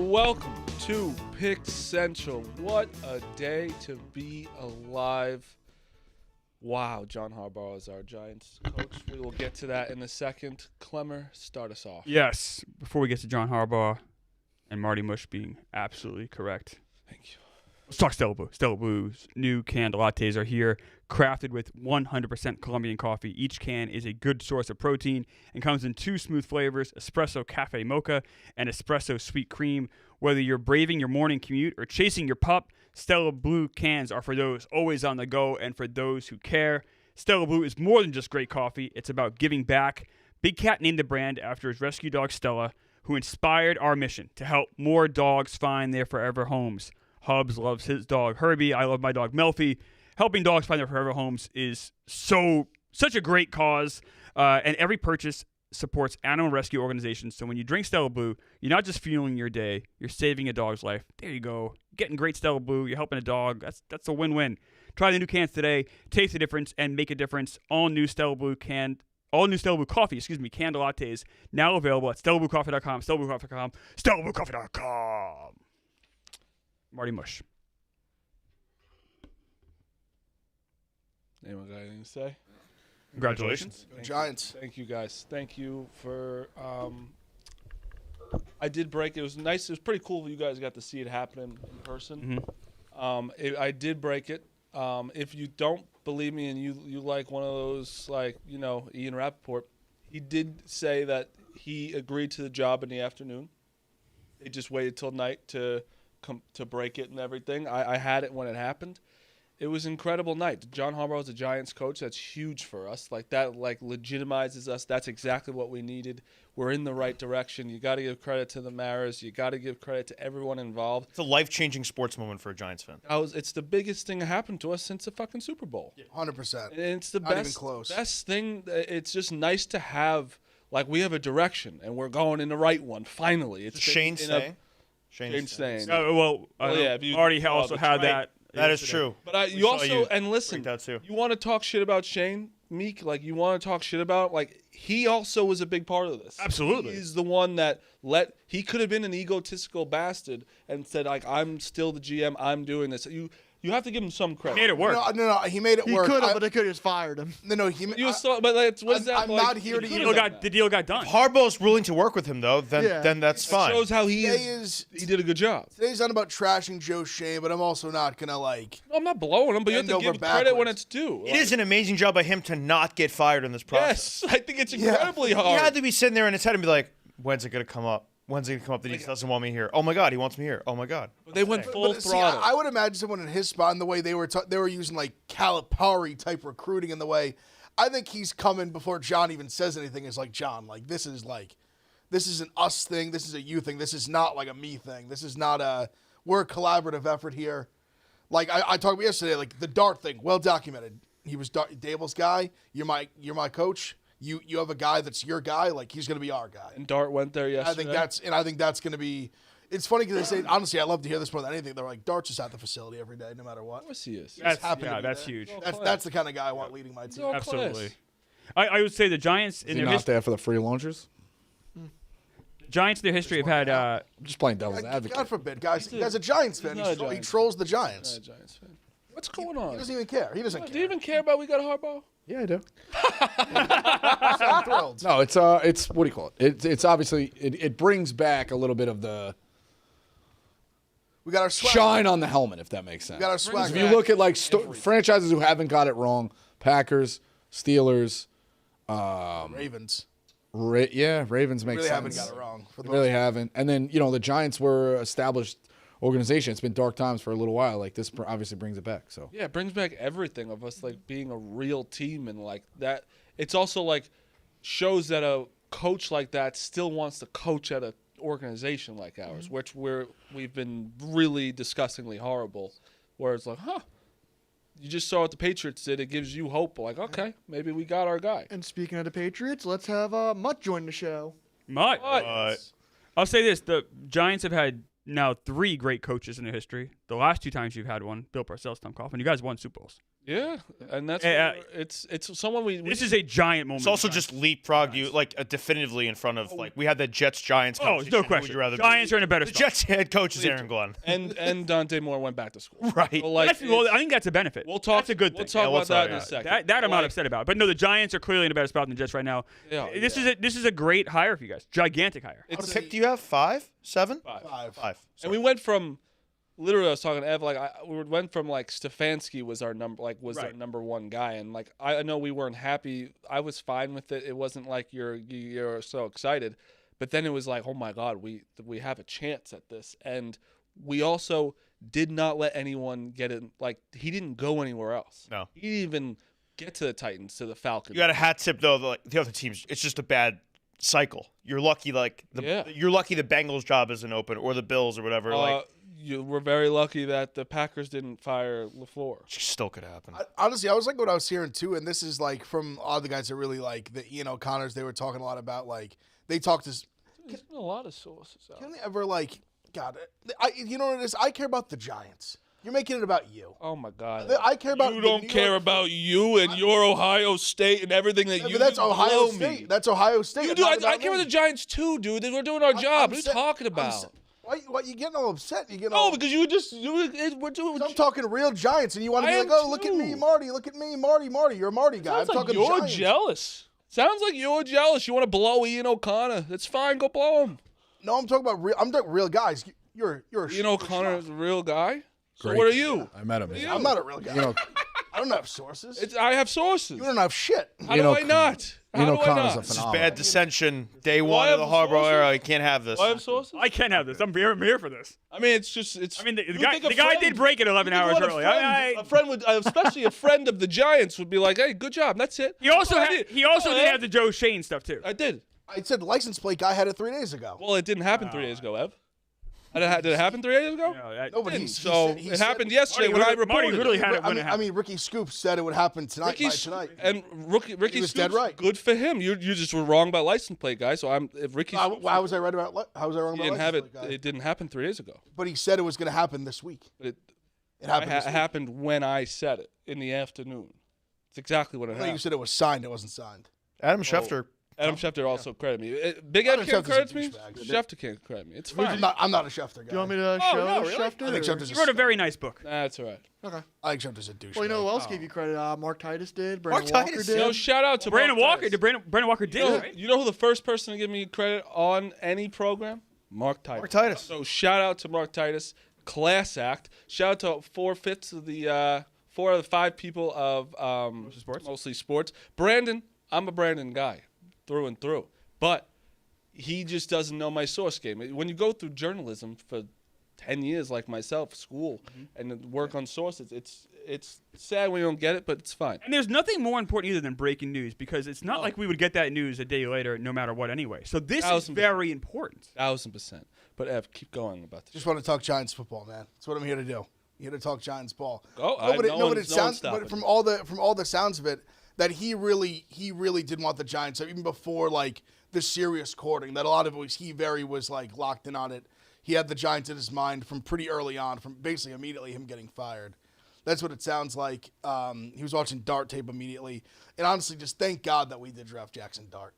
welcome to Pick Central. What a day to be alive. Wow, John Harbaugh is our Giants coach. We will get to that in a second. Clemmer, start us off. Yes, before we get to John Harbaugh and Marty Mush being absolutely correct. Thank you. Let's talk Stella Blue. Stella Blue's new canned lattes are here, crafted with 100% Colombian coffee. Each can is a good source of protein and comes in two smooth flavors, espresso cafe mocha and espresso sweet cream. Whether you're braving your morning commute or chasing your pup, Stella Blue cans are for those always on the go and for those who care. Stella Blue is more than just great coffee. It's about giving back. Big Cat named the brand after his rescue dog Stella, who inspired our mission to help more dogs find their forever homes. Hubs loves his dog Herbie. I love my dog Melfi. Helping dogs find their forever homes is such a great cause, and every purchase supports animal rescue organizations. So when you drink Stella Blue, you're not just fueling your day, you're saving a dog's life. There you go. You're getting great Stella Blue. You're helping a dog. That's a win-win. Try the new cans today. Taste the difference and make a difference. All new Stella Blue coffee, canned lattes, now available at StellaBlueCoffee.com, StellaBlueCoffee.com, StellaBlueCoffee.com. Marty Mush. Anyone got anything to say? Congratulations. Giants. Thank you, guys. Thank you for I did break. It was nice. It was pretty cool. You guys got to see it happen in person. Mm-hmm. I did break it. If you don't believe me and you like one of those, like, you know, Ian Rappaport, he did say that he agreed to the job in the afternoon. They just waited till night to break it and everything. I had it when it happened. It was an incredible night. John Harbaugh is a Giants coach. That's huge for us. Like, that legitimizes us. That's exactly what we needed. We're in the right direction. You got to give credit to the Maras. You got to give credit to everyone involved. It's a life-changing sports moment for a Giants fan. It's the biggest thing that happened to us since the fucking Super Bowl. 100%. And it's the Not best, even close. best thing. It's just nice to have, like, we have a direction, and we're going in the right one, finally. It's Shane staying. Shane's staying. Marty also had that. That is true. But We saw you and listen, freaked out too. you want to talk shit about Shane, Meek, like, you want to talk shit about, like, he also was a big part of this. Absolutely. He's the one that he could have been an egotistical bastard and said, like, I'm still the GM, I'm doing this. You have to give him some credit. He made it work. No, he made it work. He could have, but they could have just fired him. No, I'm not here to The deal got done. If Harbaugh's willing to work with him, though, then that's fine. Shows how he did a good job. Today's not about trashing Joe Shane, but I'm also not going to, like... No, I'm not blowing him, but you have to give credit when it's due. It is an amazing job by him to not get fired in this process. Yes, I think it's incredibly hard. He had to be sitting there in his head and be like, when's it going to come up? When's it going to come up that he doesn't want me here? Oh, my God, he wants me here. Oh, my God. But they went full throttle. I would imagine someone in his spot, and the way they were using, like, Calipari-type recruiting, in the way... I think he's coming before John even says anything. It's like, John, like, this is an us thing. This is a you thing. This is not, like, a me thing. This is not we're a collaborative effort here. Like, I talked about yesterday, like, the Dart thing, well documented. He was Dable's guy. You're my coach. You have a guy that's your guy, like, he's going to be our guy. And Dart went there yesterday. I think that's going to be. It's funny because they say, honestly, I love to hear this more than anything. They're like, Dart's just at the facility every day, no matter what. Of course he is. That's huge. That's the kind of guy I want leading my team. Absolutely. I would say the Giants in their there for the free launchers. Giants in their history have had. I'm just playing devil's advocate. God forbid, guys. He guy's a Giants fan. He trolls the Giants. Not a Giants fan. What's going on? He doesn't even care. He doesn't care. Do you even care about we got Harbaugh? Yeah, I do. I'm thrilled. No, it's what do you call it? It's obviously it brings back a little bit of the We got our swag. shine on the helmet, if that makes sense. We got our swag. If you look at like franchises who haven't got it wrong, Packers, Steelers, Ravens. Ravens makes Really sense. haven't got it wrong. They really haven't. And then the Giants were established organization. It's been dark times for a little while. Like, this obviously brings it back. So Yeah, it brings back everything of us, like, being a real team, and like that. It's also like shows that a coach like that still wants to coach at an organization like ours, which we've been really disgustingly horrible. Where it's like, you just saw what the Patriots did. It gives you hope. Like, okay, maybe we got our guy. And speaking of the Patriots, let's have Mutt join the show. Mutt. I'll say this: the Giants have had now 3 great coaches in their history. The last 2 times you've had one, Bill Parcells, Tom Coughlin. You guys won Super Bowls. Yeah, and that's it's someone we. This is a giant moment. It's also just leapfrogged you like definitively in front of like we had the Jets Giants. Oh, there's no question. Giants are in a better The spot. Jets head coach is Aaron Glenn. and Dante Moore went back to school. Right. So, like, I think that's a benefit. we'll talk. That's a good thing. We'll talk Yeah, about that in yeah. a second. That I'm not upset about. But no, the Giants are clearly in a better spot than the Jets right now. Yeah, This is a great hire for you guys. Gigantic hire. What pick do you have? 5, 7, Five. And we went from literally I was talking to Ev we went from like Stefanski was our number our Right. number one guy, and like I know we weren't happy. I was fine with it. It wasn't like you're so excited, but then it was like, oh my God, we have a chance at this, and we also did not let anyone get in. Like he didn't go anywhere else. No. He didn't even get to the Titans, to the Falcons. You got a hat tip though. The other teams, it's just a bad cycle. You're lucky, you're lucky the Bengals job isn't open or the Bills or whatever. You were very lucky that the Packers didn't fire LaFleur. Still could happen. Honestly, I was like what I was hearing too, and this is like from all the guys that really like the Ian O'Connors. They were talking a lot about like they talked to. There's been a lot of sources out. Can they ever like? God, you know what it is? I care about the Giants. You're making it about you. Oh my God! I care about. You the don't New care York- about you and your Ohio State and everything that Yeah, you. but that's do Ohio below State. Me. That's Ohio State. You It's do. not I about care me. about the Giants too, dude. We're doing our job. What are you talking about? Why you getting all upset? You getting No, all. because we're doing. I'm talking real Giants, and you want to I be like, am oh, look at me, too. Marty. Look at me, Marty. You're a Marty guy. Sounds I'm like talking you're Giants. jealous. Sounds like you're jealous. You want to blow Ian O'Connor. That's fine. Go blow him. No, I'm talking about real. I'm talking real guys. You're a Ian O'Connor is a real guy. So Great. what are you? I met him. I'm not a real guy. You know, I don't have sources. I have sources. You don't have shit. How do I not? How do I O'Connor's not? a This is phenomenal. bad dissension. Day Do one I of the have Harbaugh sources? era. You can't have this. Do I have sources? I can have this. I'm here for this. I mean, it's. I mean, the you guy think a did friend- break it 11 you think hours what early. A friend would, especially a friend of the Giants, would be like, "Hey, good job. That's it." He also Oh, I had did. he also Oh, did yeah. have the Joe Shane stuff too. I did. I said license plate guy had it 3 days ago. Well, it didn't happen 3 days ago, Ev. Did it happen 3 days ago? No, but Didn't. So he it said- happened yesterday when I Marty reported. literally it. had it when it I happened. mean, Ricky Scoop said it would happen tonight. By tonight. And Ricky He was Scoops, dead right. Good for him. You just were wrong about license plate guy. So if Ricky Scoops, How was I right about? How was I wrong he about didn't have license it. plate guy? It didn't happen 3 days ago. But he said it was going to happen this week. But it It happened. This week. happened when I said it in the afternoon. It's exactly what it I thought you happened. said it was signed. It wasn't signed. Adam Schefter. Adam Schefter also credited me. Big Ed Adam can't Schefter's a credit me. douchebag. Schefter can't credit me. It's fine. I'm not a Schefter guy. Do you want me to Oh, show no, really? Schefter? I think or- Schefter's He wrote a very nice book. That's all right. Okay. I think Schefter's a douchebag. Well, you know who else gave you credit? Mark Titus did. Mark Brandon Walker Titus, did. No, shout out to Brandon Mark Walker. Titus. Did Brandon Walker did, right? You know who the first person to give me credit on any program? Mark Titus. Mark Titus. So shout out to Mark Titus. Class act. Shout out to 4/5 of the 4 out of the 5 people of mostly sports. Brandon, I'm a Brandon guy through and through. But he just doesn't know my source game. When you go through journalism for 10 years like myself, school, and then work on sources, it's sad when you don't get it, but it's fine. And there's nothing more important either than breaking news because it's not like we would get that news a day later no matter what anyway. So this is 1000%. very important. 1000%. But Ev, keep going about this. Just want to talk Giants football, man. That's what I'm here to do. I'm here to talk Giants ball. Oh, But it sounds. But from all the sounds of it, that he really didn't want the Giants even before like the serious courting. That a lot of it was he was like locked in on it. He had the Giants in his mind from pretty early on, from basically immediately him getting fired. That's what it sounds like. He was watching Dart tape immediately, and honestly, just thank God that we did draft Jackson Dart.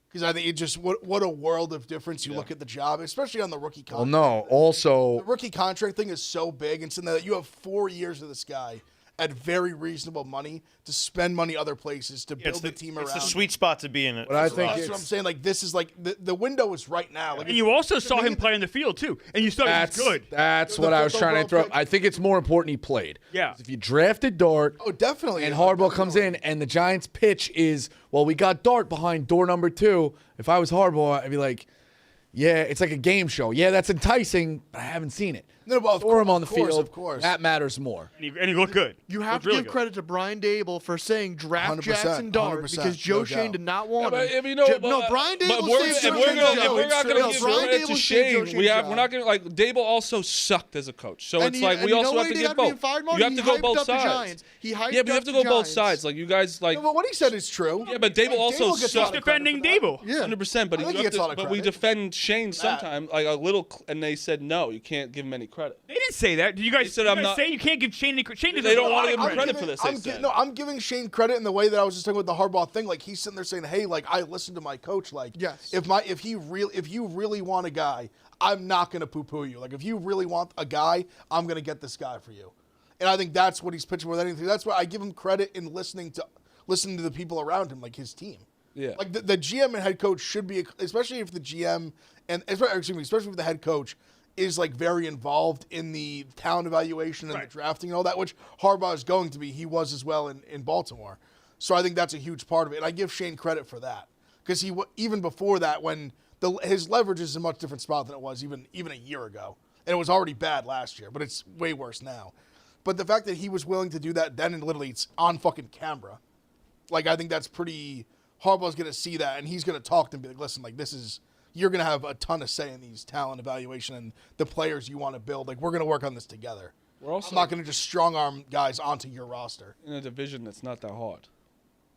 Because I think it just what a world of difference you look at the job, especially on the rookie contract. Well, no. Also, The rookie contract thing is so big, and so that you have 4 years of this guy at very reasonable money to spend money other places to build the team around. It's the sweet spot to be in it. but I think That's what I'm it's, saying. Like this is like the window is right now. Like And you also saw him play in the field too, and you saw he was that's good. that's The what I was fifth trying to overall interrupt. pick. I think it's more important he played. Yeah. If you drafted Dart, oh, definitely. and Harbaugh comes in, and the Giants' pitch is, well, we got Dart behind door number 2. If I was Harbaugh, I'd be like, yeah, it's like a game show. Yeah, that's enticing, but I haven't seen it. No, well, of Throw him course, on the of course, field. of course. That matters more. And he looked good. You have Looked to really give good. credit to Brian Dable for saying draft 100%, Jackson Dart 100%, because Joe no Shane doubt. did not want Yeah, him. but, you know, No, Brian but Dable we're, saved if Joe we're, Shane's gonna, job. if we're not going No, to give Brian credit to Dable saved Joe Shane, Shane's we're job. not going to like Dable also sucked as a coach. So And it's he- like and we you know also what have to he give got being both. fired, Marty? You have He to go hyped both up the sides. Giants. He hyped Yeah, but you up have to the go both Giants. sides. Like you guys like. No, but what he said is true. Yeah, but Dable also gets a lot sucked. of credit Defending for that. Dable. Yeah. 100%, but I think you he have gets a lot to, of but we credit. defend Shane sometime like a little, and they said no, you can't give him any credit. They didn't say that. Did you guys, said you I'm guys not- say you can't give Shane any credit? Shane They don't want to give him credit. credit for this. They said. I'm giving Shane credit in the way that I was just talking with the Harbaugh thing. Like he's sitting there saying, "Hey, like I listened to my coach. Like, Yes. if you really want a guy, I'm not gonna poo-poo you. Like if you really want a guy, I'm gonna get this guy for you." And I think that's what he's pitching more than anything. That's why I give him credit in listening to the people around him, like his team. Yeah. Like the GM and head coach should be, especially if the GM and especially if the head coach is like very involved in the talent evaluation and the drafting and all that, which Harbaugh is going to be. He was as well in Baltimore. So I think that's a huge part of it. And I give Shane credit for that because even before that, when his leverage is in a much different spot than it was even a year ago. And it was already bad last year, but it's way worse now. But the fact that he was willing to do that then and literally it's on fucking camera, like I think that's pretty. Harbaugh's going to see that and he's going to talk to him and be like, listen, like you're going to have a ton of say in these talent evaluation and the players you want to build. Like we're going to work on this together. I'm not going to just strong arm guys onto your roster. In a division that's not that hard.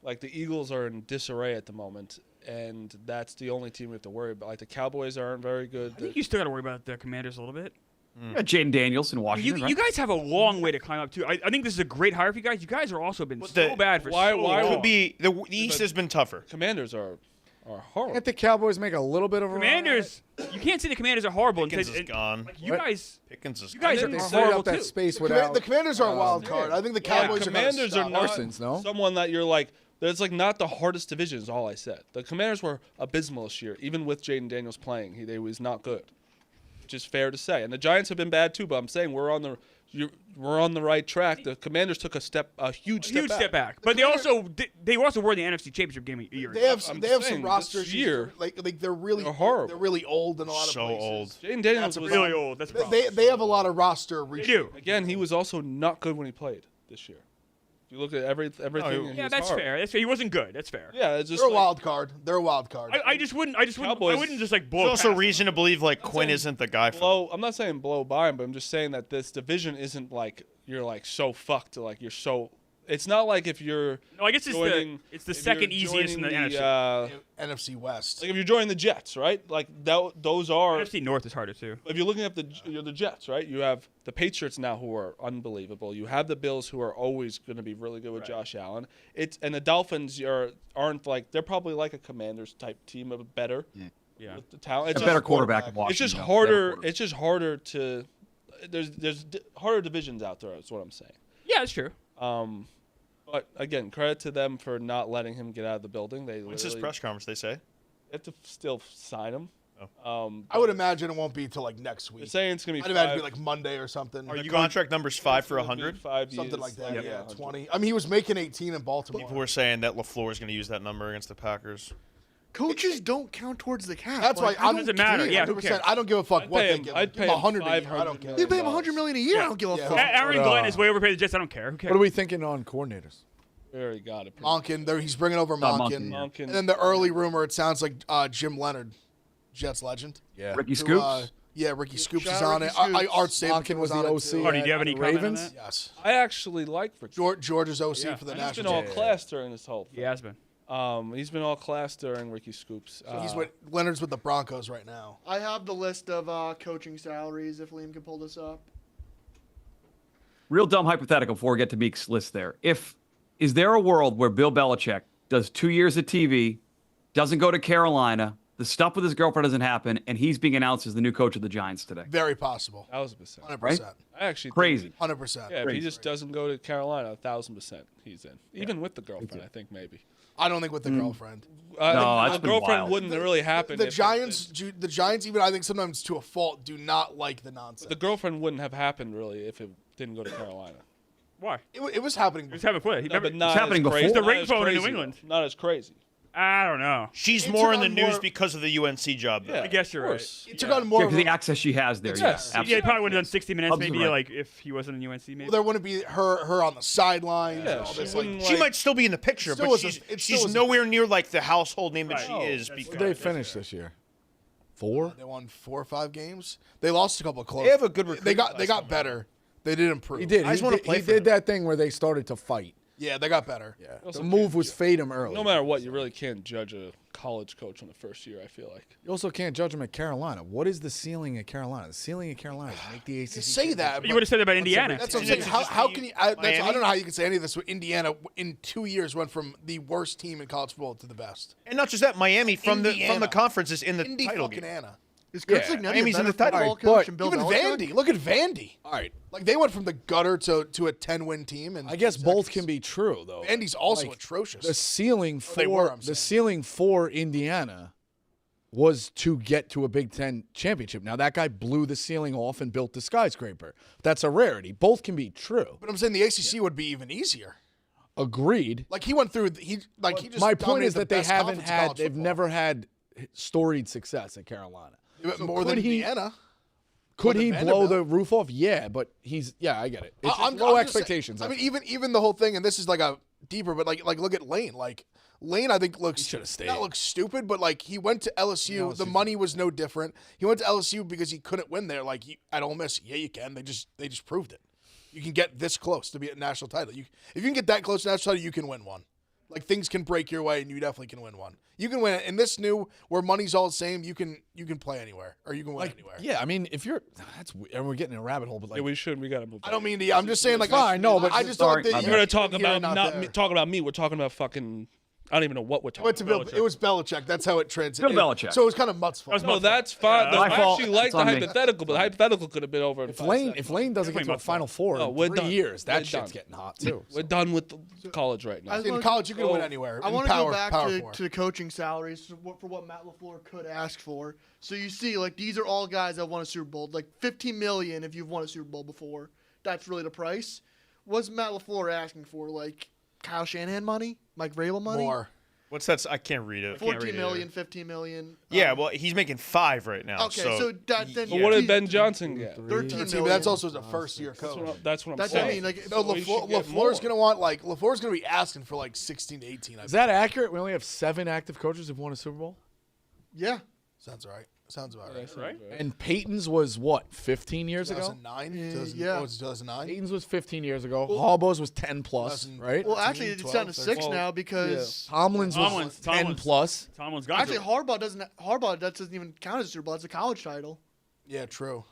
Like the Eagles are in disarray at the moment, and that's the only team we have to worry about. Like the Cowboys aren't very good. I think you still got to worry about the Commanders a little bit. Yeah, Jaden Daniels in Washington. You guys have a long way to climb up too. I think this is a great hire for you guys. You guys are also been so bad for why so long. Could be the East has been tougher. Commanders are horrible. Can't the Cowboys make a little bit of a run at it? Commanders. You can't say the Commanders are horrible. Pickens and is gone. Like you guys, Pickens is you guys gone. are They horrible started up that too. space without The Commanders are a wild card. I think the Cowboys Commanders are are gonna not Parsons, no? someone that you're like. That's like not the hardest division. Is all I said. The Commanders were abysmal this year, even with Jaden Daniels playing. They was not good, which is fair to say. And the Giants have been bad too. But I'm saying we're on the right track. The Commanders took a huge step back. But they also were in the NFC Championship game a year ago. They have I'm some saying, roster this issues. year, Like they're really horrible. They're really old in a lot of So places. old. Jaden Daniels That's was really old. That's a problem. They have a lot of roster. They do. Again, he was also not good when he played this year. If you look at everything. he Yeah, was that's horrible. fair. That's fair. He wasn't good. That's fair. Yeah, it's just They're a like, wild card. They're a wild card. I just wouldn't. I Cowboys- wouldn't just like blow. There's also past reason to believe like Quinn isn't the guy for blow. I'm not saying blow by him, but I'm just saying that this division isn't like you're like so fucked to like you're so. It's not like if you're. them. No, I guess joining, it's the if second you're easiest in the joining NFC. NFC West. Like if you're joining the Jets, right? Like those are. NFC North is harder too. If you're looking at the Jets, right? You have the Patriots now who are unbelievable. You have the Bills who are always going to be really good with Josh Allen. And the Dolphins aren't like they're probably like a Commanders type team of better. Yeah. With the talent. It's a just- better quarterback in Washington. It's just though. harder. Better quarterback. It's just harder to. There's harder divisions out there. That's what I'm saying. Yeah, that's true. But again, credit to them for not letting him get out of the building. When's his press conference? They say. have to still sign him. I would imagine it won't be till like next week. They're saying it's gonna be. I'd imagine it'd be like Monday or something. The contract number's 5 for 100. 5 years. Something like that. Yep. Yeah, 20. I mean, he was making 18 in Baltimore. People were saying that LaFleur is going to use that number against the Packers. Coaches don't count towards the cap. That's why Like, I I don't doesn't matter. care. Yeah, who 100%. cares? I don't give a fuck I'd what pay they him- give. I'd Give pay him him 100 a year. I don't care. You pay him $100 million a year. I don't give a Yeah. fuck. Aaron Glenn is way overpaid the Jets. I don't care. Who cares? What are we thinking on coordinators? We already got it. Monken, he's bringing over Monken. Monken. And then the early rumor, it sounds like Jim Leonard, Jets legend. Yeah. Ricky Who, Scoops. Yeah, Ricky Scoops Shout is out on Ricky it. Scoops. Art Saban Monken was the on it, OC. too. Marty, do you have any comment on Ravens? that? Yes. I actually like Rick. George's OC Yeah. for the He's been national all team. class during this whole thing. He has been. He's been all class during Ricky Scoops. He's with Leonard's with the Broncos right now. I have the list of coaching salaries if Liam can pull this up. Real dumb hypothetical before we get to Meek's list there. Is there a world where Bill Belichick does 2 years of TV, doesn't go to Carolina, the stuff with his girlfriend doesn't happen, and he's being announced as the new coach of the Giants today? Very possible. 1,000%. 100%. I actually think Crazy. 100%. Yeah, if he just doesn't go to Carolina, 1,000% he's in. Even with the girlfriend, I think maybe. I don't think with the girlfriend. No, that's the been girlfriend wild. wouldn't really happen. The if Giants, even I think sometimes to a fault, do not like the nonsense. the girlfriend wouldn't have happened really if it didn't go to Carolina. Why? It was happening. He's having quit. He No, never, but not It's happening as crazy. before. He's the Not as ringtone in crazy, New England. though. Not as crazy. I don't know. She's It more took in the on news more- because of the UNC job. Though. Yeah, I guess of you're right. course. It took on more Yeah, of because a, the access she has there. Yes. Yes, Yeah, he absolutely. probably would have done 60 Minutes Hubs is maybe right. like if he wasn't in UNC maybe. there wouldn't be her on the sidelines. Yeah, and all she this, wouldn't She might still be in the picture, Still but is a- she's, it still she's is a- nowhere near like the household name that Right. she No, is. that's Because They finished this year. 4? They won 4 or 5 games. They lost a couple of close. they have a good. They got recruiting class better. They did improve. He did. I just He wanna did, play he for did them. that thing where they started to fight. Yeah, they got better. Yeah. The move was fade him early. No matter what, you really can't judge a college coach in the first year, I feel like. You also can't judge him at Carolina. What is the ceiling at Carolina? The ceiling at Carolina is make the ACC. You say that. You would have said that about Indiana. That's what I'm saying. How can you? I don't know how you can say any of this. Indiana in 2 years went from the worst team in college football to the best. And not just that, Miami from the conference is in the Indy title fucking game. Anna. Is Coach Yeah. Cignetti Miami's a in the better title. football coach But than Bill Even Belichick? Vandy. Look at Vandy. All right. Like they went from the gutter to a 10-win team. And I guess both can be true, though. Vandy's also Like, atrocious. The ceiling they were, for I'm the saying. ceiling for Indiana was to get to a Big Ten championship. Now that guy blew the ceiling off and built the skyscraper. That's a rarity. Both can be true. But I'm saying the ACC would be even easier. Agreed. Like he went through. He just. My point is dominated the that they best haven't conference in had. college They've football. never had storied success at Carolina. More than could he- Indiana. Could than he blow Vanderbilt. the roof off? Yeah, but he's. Yeah, I get it. It's I'm just low I'm just saying- expectations. I mean, even the whole thing, and this is like a deeper, but like look at Lane. Like Lane, I think looks should've stayed. That looks stupid, but like he went to LSU. The money was no different. He went to LSU because he couldn't win there. Like at Ole Miss, yeah, you can. They just proved it. You can get this close to be a national title. If you can get that close to national title, you can win one. Like things can break your way, and you definitely can win one. You can win in this new where money's all the same. You can play anywhere, or you can win anywhere. Yeah, I mean, if you're, and we're getting in a rabbit hole, but like, Yeah, we should. We got to move. I don't mean to. I'm just saying like Fine, no, but I just sorry, don't my think We're bad. gonna talk here, about not there. me, talking about me. We're talking about fucking. I don't even know what we're talking Went to about. Bill. It was Belichick. That's how it transited. Bill Belichick. So it was kind of Mutt's fault. No, that's fine. my I fault. actually like It's the on me. hypothetical, but the hypothetical could have been over. In if 5 Lane seconds. doesn't get to a my Final Four No, in we're 3 done. years, that We're shit's done. getting hot too. We're done with the college right now. I- In college, you can win anywhere. I In want to go power- back power to, four. to the coaching salaries for what Matt LaFleur could ask for. So you see, like these are all guys that won a Super Bowl. Like $15 million if you've won a Super Bowl before. That's really the price. What's Matt LaFleur asking for? Like Kyle Shanahan money, Mike Vrabel money. More. What's that? I can't read it. 14 million, 15 million. Yeah, well, he's making 5 right now. Okay, so that then. But what did Ben Johnson get? 13 See, million. but that's also a first-year That's coach. what I'm That's what I saying. mean. Like, No, So he should get LaFleur's more. gonna want LaFleur's gonna be asking for like 16 to 18. Is that accurate? We only have 7 active coaches who've won a Super Bowl, yeah. Sounds right. Sounds about right. That's right. and Peyton's was what 15 years ago. 2009. Yeah. What was it, 2009? Peyton's was 15 years ago. Harbaugh's was 10 plus, 2000 right? Well, actually, it's 12, down to 6 13. now because Tomlin's was 10 plus. Tomlin's gone. actually Harbaugh that doesn't even count as a Super Bowl. It's a college title. Yeah, true.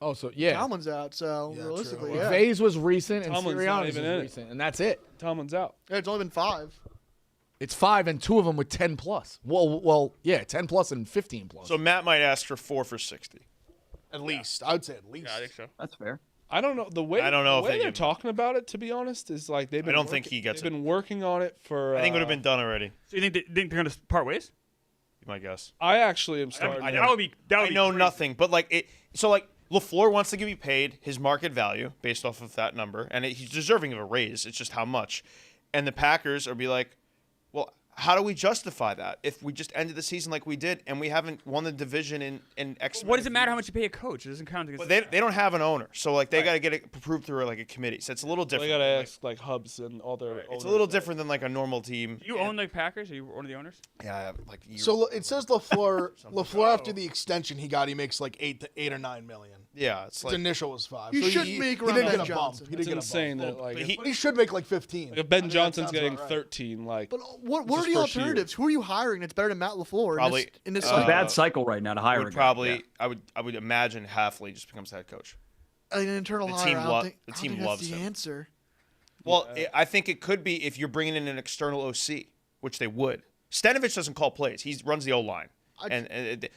Oh, so yeah. Tomlin's out, so Yeah, realistically, true. yeah. Vay's was recent, and Tomlin's not Sirianni's even was in it. recent, and that's it. Tomlin's out. Yeah, it's only been 5. It's 5, and 2 of them with 10 plus. Well, yeah, 10 plus and 15 plus. So Matt might ask for 4 for 60. At least I would say at least. Yeah, I think so. That's fair. I don't know the way. I don't know the if way they they're give- talking about it. To be honest, is like they've been. don't think he gets They've it. been working on it for. I think it would have been done already. So you think they're going to part ways? My guess. I actually am starting. That would be. That would I be know crazy. nothing, but like it. So like LaFleur wants to be paid his market value based off of that number, and he's deserving of a raise. It's just how much. And the Packers are be like, well, how do we justify that if we just ended the season like we did and we haven't won the division in X? What does it matter how much you pay a coach? It doesn't count against. But they don't have an owner, so like they got to get it approved through like a committee. So it's a little They different. gotta Like, ask like Hubs and all their. it's a owners. little different than like a normal team. Do you own the Packers? Are you one of the owners? Yeah, like years So ago. it says LaFleur after the extension he got, he makes like 8 or 9 million. yeah, it's His like initial was 5. You so should he, make he around didn't Ben get a bump. Johnson. He It's didn't get a insane bump. that like, he- But he should make like 15. like if Ben I think that Johnson's sounds getting about right. 13. Like, But what It's are his the first year. alternatives? Who are you hiring that's better than Matt LaFleur Probably, in this It's a cycle? bad cycle right now to hire I a would guy. probably Yeah. I would imagine Halfley just becomes head coach. An internal The hire. team I lo- don't think, the I don't team think that's loves the him. answer. Well, I think it could be if you're bringing in an external OC, which they would. Stanovich doesn't call plays; he runs the O line,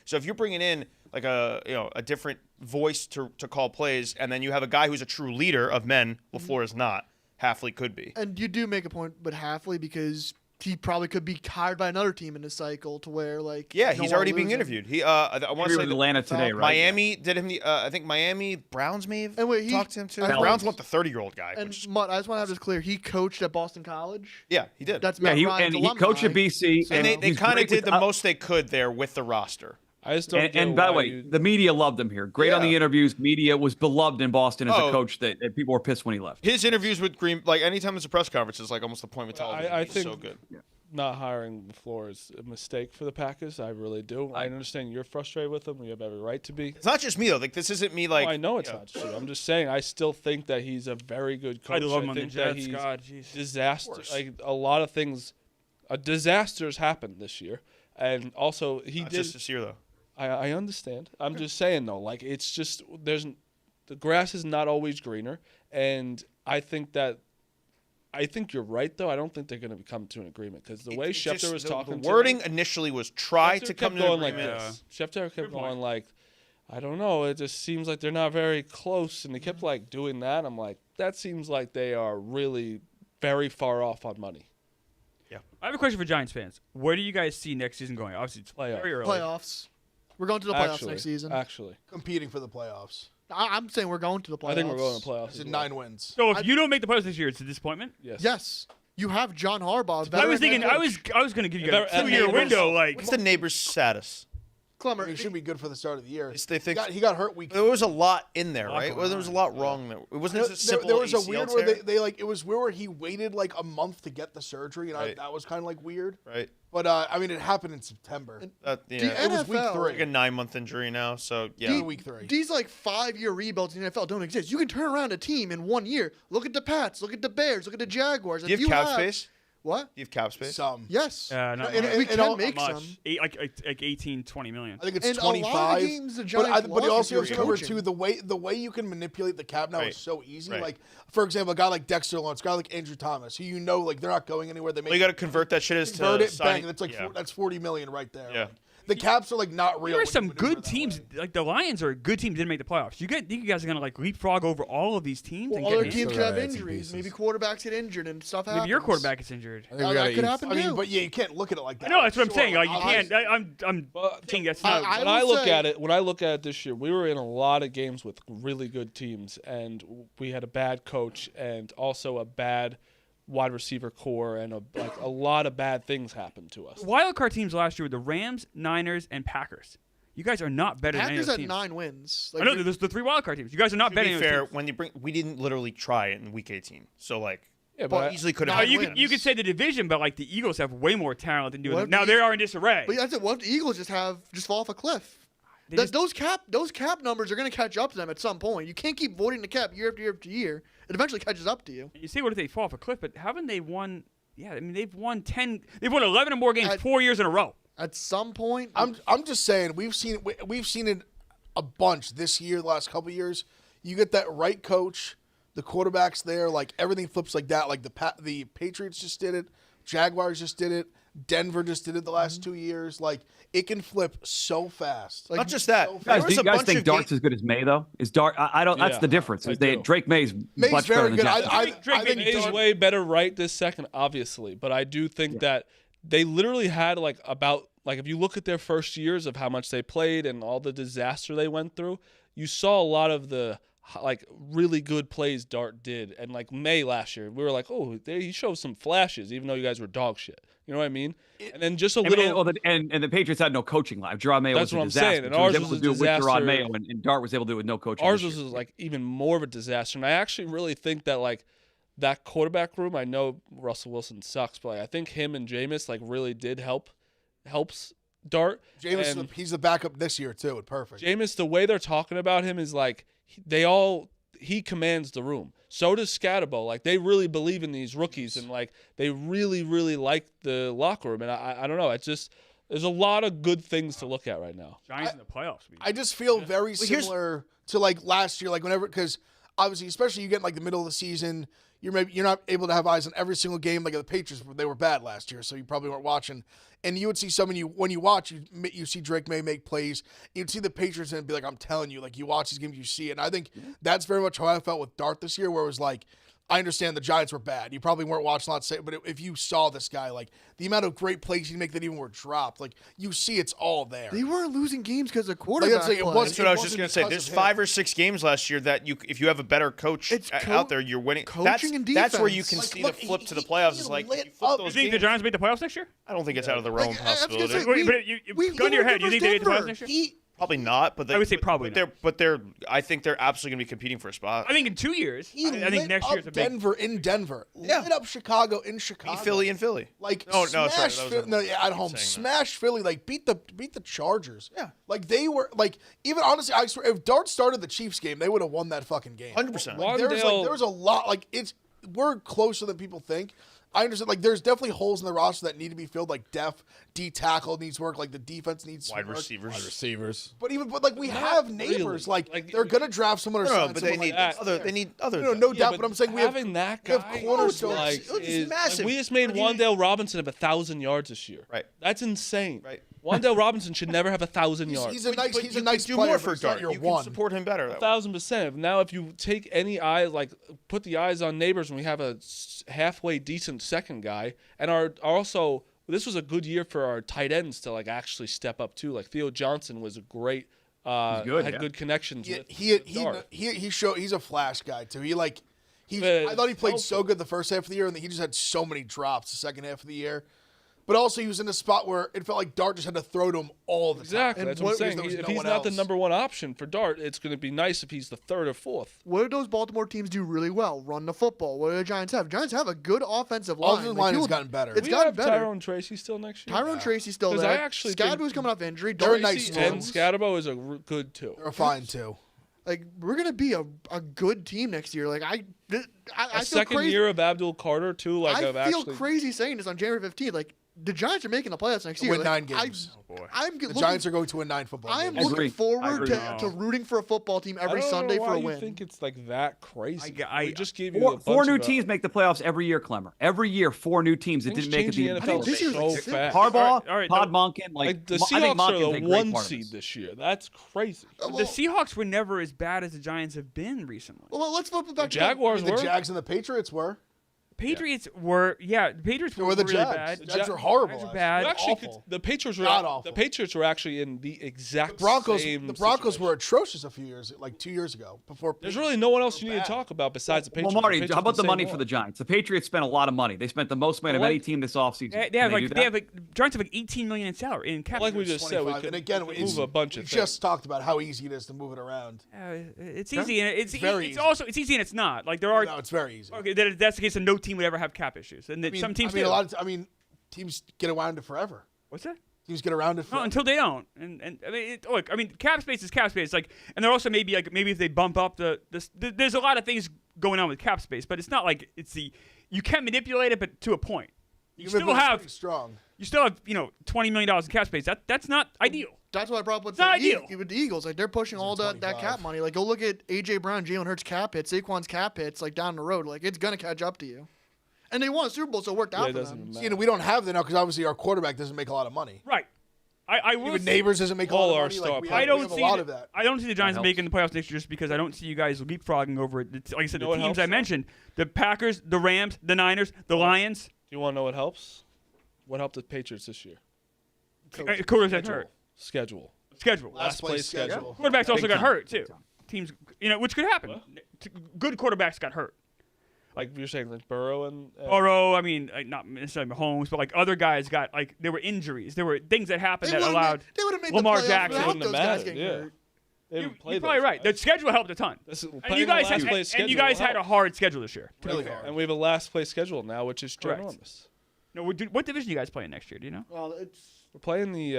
so if you're bringing in like a different voice to call plays, and then you have a guy who's a true leader of men, LaFleur is not. Halfley could be. And you do make a point, but Halfley, because he probably could be hired by another team in this cycle to where, like, Yeah, you don't he's wanna already lose being him. interviewed. He I want to Interview say with Atlanta today, right? Miami did him. I think Miami Browns may have And wait, talked to him too. I thought- Browns want the 30-year-old guy. And Which, Mutt, I just want to have this clear. He coached at Boston College. yeah, he did. That's Yeah, Matt Ryan's he coached at alumni. BC, So- and and they he's kind of great did with- the most they could there with the roster. I just don't. get And by the why way, you- the media loved him here. Great on the Yeah. interviews. Media was beloved in Boston as Oh. a coach that people were pissed when he left. His interviews with Green, like anytime there's a press conference, is like almost appointment television. I He's think so good. not hiring LaFleur is a mistake for the Packers. I really do. I understand you're frustrated with him. You have every right to be. It's not just me though. Like this isn't me. Like Oh, I know it's not true. I'm just saying I still think that he's a very good coach. I love him on the think that Jets. he's God, jeez. disaster. course. Like a lot of things disasters happened this year, and also he Not did. just this year though. I understand. I'm just saying though, like it's just the grass is not always greener, and I think you're right though. I don't think they're going to come to an agreement because the way Schefter was talking, the wording initially was try to come to an like agreement. this. Schefter kept going like, I don't know. It just seems like they're not very close, and he kept like doing that. I'm like, that seems like they are really very far off on money. I have a question for Giants fans. Where do you guys see next season going? Obviously, it's Playoff. very early. Playoffs. We're going to the playoffs next season. Actually, Competing for the playoffs. I'm saying we're going to the playoffs. I think we're going to playoffs. It's as in well. 9 wins. So if you don't make the playoffs this year, it's a disappointment. Yes. Yes. You have John Harbaugh. I was thinking veteran I head coach. was going to give you guys a And 2-year neighbors. window. Like What's the neighbor's status? Clemmer. He should be good for the start of the year. They think He got hurt week. there was a lot in there, lot right? going Well, there was a lot wrong there. It wasn't just a simple There was a ACL weird tear. where they like it was weird where he waited like a month to get the surgery, and Right. that was kind of like weird. Right. But I mean, it happened in September. Yeah. It was week NFL 3. like a 9-month injury now, so yeah. Week 3. These like 5-year rebuilds in the NFL don't exist. You can turn around a team in 1 year. Look at the Pats. Look at the Bears. Look at the Jaguars. Do you have cap space? What? Do you have cap space? Some. Yes. not And- much. we and can all- make Not some. much. like 18, 20 million. I think it's And a lot of 25. games the but Giants but you lost also if have to you're remember coaching. too the way you can manipulate the cap now Right. is so easy. Right. Like for example, a guy like Dexter Lawrence, a guy like Andrew Thomas, who you know like they're not going anywhere. They make Well, you got to convert that shit as to convert it, signing- bang. That's like yeah. that's 40 million right there. Yeah. Like, the caps are like not real. There are when you some maneuver good that teams. way. Like the Lions are a good team. Didn't make the playoffs. Think you guys are gonna like leapfrog over all of these teams? Well, and other get teams in? could have Alright, some injuries. pieces. Maybe quarterbacks get injured and stuff happens. Maybe your quarterback gets injured. I think we that gotta could eat. happen I mean, too. but yeah, you can't look at it like that. No, that's what I'm Sure, saying. Like you obviously. can't. I'm saying that's not. I When I will look say- at it, when I look at it this year, we were in a lot of games with really good teams, and we had a bad coach and also a bad wide receiver core, and a lot of bad things happened to us. Wild card teams last year were the Rams, Niners, and Packers. You guys are not better than any of Packers those had teams. 9 wins. I know there's the 3 wild card teams. You guys are not To better be than those fair, teams. when we didn't literally try it in week 18, so like Yeah, But easily could Nine have. You wins. could say the division, but like the Eagles have way more talent than you. What if Now the- they are in disarray. But that's it. What if the Eagles just fall off a cliff? They just- Those cap numbers are going to catch up to them at some point. You can't keep voiding the cap year after year after year. It eventually catches up to you. You say, what if they fall off a cliff? But haven't they won? Yeah, I mean they've won 10. They've won 11 or more games 4 years in a row. At some point, I'm just saying we've seen it a bunch this year, the last couple of years. You get that right coach, the quarterback's there, like everything flips like that. Like the Patriots just did it, Jaguars just did it, Denver just did it the last 2 years. Like it can flip so fast. Not just that. so There Guys, was do you a guys bunch think of Dart's as good as May though? Is Dart? I don't. That's Yeah, the difference. I Is they, do. Drake May's May's much better very than good. Jackson. I Drake think May It is Dart- way better right this second, obviously, but I do think that they literally had if you look at their first years of how much they played and all the disaster they went through, you saw a lot of the really good plays Dart did. And like May last year, we were like, oh, he showed some flashes, even though you guys were dog shit. You know what I mean? And then just a little. And the Patriots had no coaching line. Gerard Mayo That's was a what I'm disaster. saying, and So he ours able was to do a it with Gerard disaster. Mayo, and Dart was able to do it with no coaching. Ours this was year. like even more of a disaster. And I actually really think that that quarterback room, I know Russell Wilson sucks, but I think him and Jameis really did helps Dart. Jameis, And he's the backup this year too. Perfect. Jameis, the way they're talking about him is he commands the room. So does Scatterbo. They really believe in these rookies, and they really, really like the locker room. And I don't know. It's just there's a lot of good things to look at right now. Giants in the playoffs. I just feel very similar to last year, whenever, because obviously, especially you get in the middle of the season, you're not able to have eyes on every single game. Like the Patriots, they were bad last year, so you probably weren't watching. And you would see when you watch, you see Drake May make plays. You'd see the Patriots and be like, I'm telling you, you watch these games, you see it. And I think that's very much how I felt with Dart this year, where it was I understand the Giants were bad. You probably weren't watching a lot, but if you saw this guy, the amount of great plays he make that even were dropped, you see it's all there. they weren't losing games because of quarterback that's like, it play. was- That's what I was wasn't just gonna say. because There's of him. 5 or 6 games last year that if you have a better coach It's out there, you're winning. coaching and That's where you can defense. see Look, the flip to the he playoffs. Is lit you flip up. You those think the games. Giants make the playoffs next year? I don't think it's out of the realm of I was gonna possibility. say, Wait, but you gun to your head. You think they make the playoffs next year? Probably not, but I would say probably they're. I think they're absolutely going to be competing for a spot. I think in 2 years. He I think lit next up year is a big. Denver in Denver. Yeah. Lit up Chicago in Chicago. Beat Philly and Philly. No, sorry, smash that was Philly. No, yeah, at home. saying that. Smash Philly. Beat the Chargers. Yeah. They were even honestly, I swear, if Dart started the Chiefs game, they would have won that fucking game. 100%. Why- There Wandale- was a lot. We're closer than people think. I understand. Like, there's definitely holes in the roster that need to be filled. Like, D tackle needs work. Like, the defense needs Wide work. receivers. But we have neighbors. really. Like they're gonna draft someone or No, sign but they someone need like other. They need other. no doubt. But I'm saying we have having that we have guy cornerstones. like, It's is massive. we just made But you- Wan'Dale Robinson have 1,000 yards this year. Right. That's insane. Right. Wan'Dale Robinson should never have 1,000 yards. He's a nice But he's you a nice can do player. more but for he's not Dart. your You one. can support him better. That way. 1,000%. Now, if you take any eye, like put the eyes on Neighbors, and we have a halfway decent second guy, and our also this was a good year for our tight ends to like actually step up too. Like Theo Johnson was a great, good, had yeah. good connections with Dart. He's a flash guy too. I But thought he played it's so good the first half of the year, and then he just had so many drops the second half of the year. But also, he was in a spot where it felt like Dart just had to throw to him all the time. Exactly. And That's what I'm saying. there was If no he's one not the else. number one option for Dart, it's going to be nice if he's the third or fourth. What do those Baltimore teams do really well? Run the football. What do the Giants have? Giants have a good offensive line. Offensive line has gotten better. It's We gotten have better. Tyrone Tracy still next year. Tracy's still 'Cause there. I actually think Scadaboo's coming off injury. They're Darcy nice too. And Jones. Scadabo is good too. They're fine too. Like, we're gonna be a good team next year. Like, I A feel second crazy. year of Abdul Carter too. Like I of feel actually. crazy saying this on January 15th. Like, the Giants are making the playoffs next year. Win Like, 9 games. I'm The Giants are going to win 9 football I am games. looking I forward agree. to rooting for a football team every I don't Sunday know for why a you win. think it's like that crazy? I we just gave you Four, a bunch four new of, teams make the playoffs every year, Clemmer. Every year, 4 new teams that Things didn't make it. change The the I NFL think this year's so like six. fast. Harbaugh, All right, Todd Monken, Like the I think Seahawks Monken's are a the great one part of seed this. this year. That's crazy. The Seahawks were never as bad as the Giants have been recently. Well, let's flip it back. The Jaguars The were. Jags and the Patriots were. Patriots were, the Patriots They were the really Jags. bad. The Jags were horrible. Jags were last bad. year. Actually, Awful. the Patriots were God awful. The Patriots were actually in the exact Broncos. same The Broncos situation. were atrocious a few years, like 2 years ago. Before There's really no one else you need to talk about besides the Patriots. Well, Marty, The Patriots how about are the money same for way. the Giants? The Patriots spent a lot of money. They spent the most money of Like- any team this offseason. They Can have do they have that? Giants have like 18 million in salary in cap. Like we just said, we 25. could, And again, we could it's- move a bunch we of just talked about how easy it is to move it around. It's easy and it's very it's easy. also it's easy and it's not. Like there are No, it's very easy. okay that's the case. And no team would ever have cap issues. And some teams do. Teams get around it forever. What's that? Teams get around it No, forever. until they don't. And I mean, cap space is cap space. Like, and they're also maybe if they bump up there's a lot of things going on with cap space, but it's not like you can manipulate it, but to a point. You still have strong. $20 million in cap space. That's not ideal. That's what I brought up with It's not ideal. With the Eagles. Like, they're pushing all that 25. cap money. Like, go look at A.J. Brown, Jalen Hurts cap hits, Saquon's cap hits, like, down the road. Like, it's going to catch up to you. And they won a Super Bowl, so it worked out it for doesn't them. even See, and we don't have that now because obviously our quarterback doesn't make a lot of money. Right. I will Even say- Neighbors doesn't make a All lot of our money. star Like, we players. have, I we don't have see a lot of that. I don't see the Giants helps. making the playoffs next year just because I don't see you guys leapfrogging over it. Like I said, You the know what teams helps, I though? mentioned, the Packers, the Rams, the Niners, the Lions. Do you want to know what helps? What helped the Patriots this year? Quarterbacks hurt. Schedule. Schedule. Last place schedule. Quarterbacks also Big got time. hurt too. Teams, which could happen. Good quarterbacks got hurt. Like you're saying, like Burrow and Burrow, I mean, like, not necessarily Mahomes, but like other guys got there were injuries. There were things that happened that allowed. They would have made Lamar the playoffs Jackson without wouldn't those have guys mattered, getting yeah. hurt. They didn't play You're probably those right. guys. The schedule helped a ton. And Playing you the guys last had place and you schedule guys had a helped. hard schedule this year. To be Really fair. hard. And we have a last place schedule now, which is Correct. ginormous. No, what division you guys playing next year? Do you know? Well, it's We're playing the.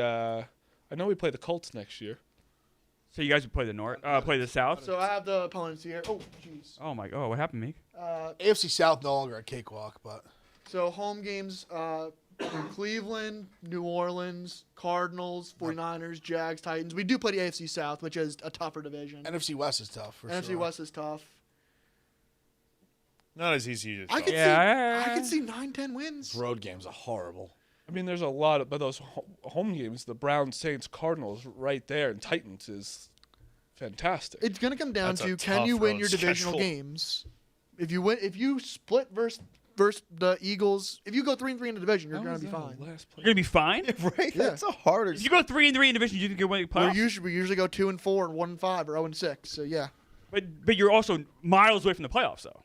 I know we play the Colts next year. So you guys would play the North, play the South. so I have the opponents here. Oh, jeez. Oh my! Oh, what happened, Meek? AFC South no longer a cakewalk, but So home games: Cleveland, New Orleans, Cardinals, 49ers, Jags, Titans. We do play the AFC South, which is a tougher division. NFC West is tough for NFC sure. West is tough. Not as easy as I could Yeah. see. I could see 9-10 wins. Road games are horrible. I mean, there's a lot of, but those home games, the Browns, Saints, Cardinals, right there, and Titans is fantastic. It's gonna come down That's a to can tough you win road your divisional schedule. games. If you split versus the Eagles, if you go 3-3 in the division, you're How gonna is be that the fine. last place? You're gonna be fine. right. Yeah. That's a harder. If you go 3-3 in division, you can go win the playoffs. We usually go 2-4 and 1-5 or 0-6. So yeah. But you're also miles away from the playoffs, though.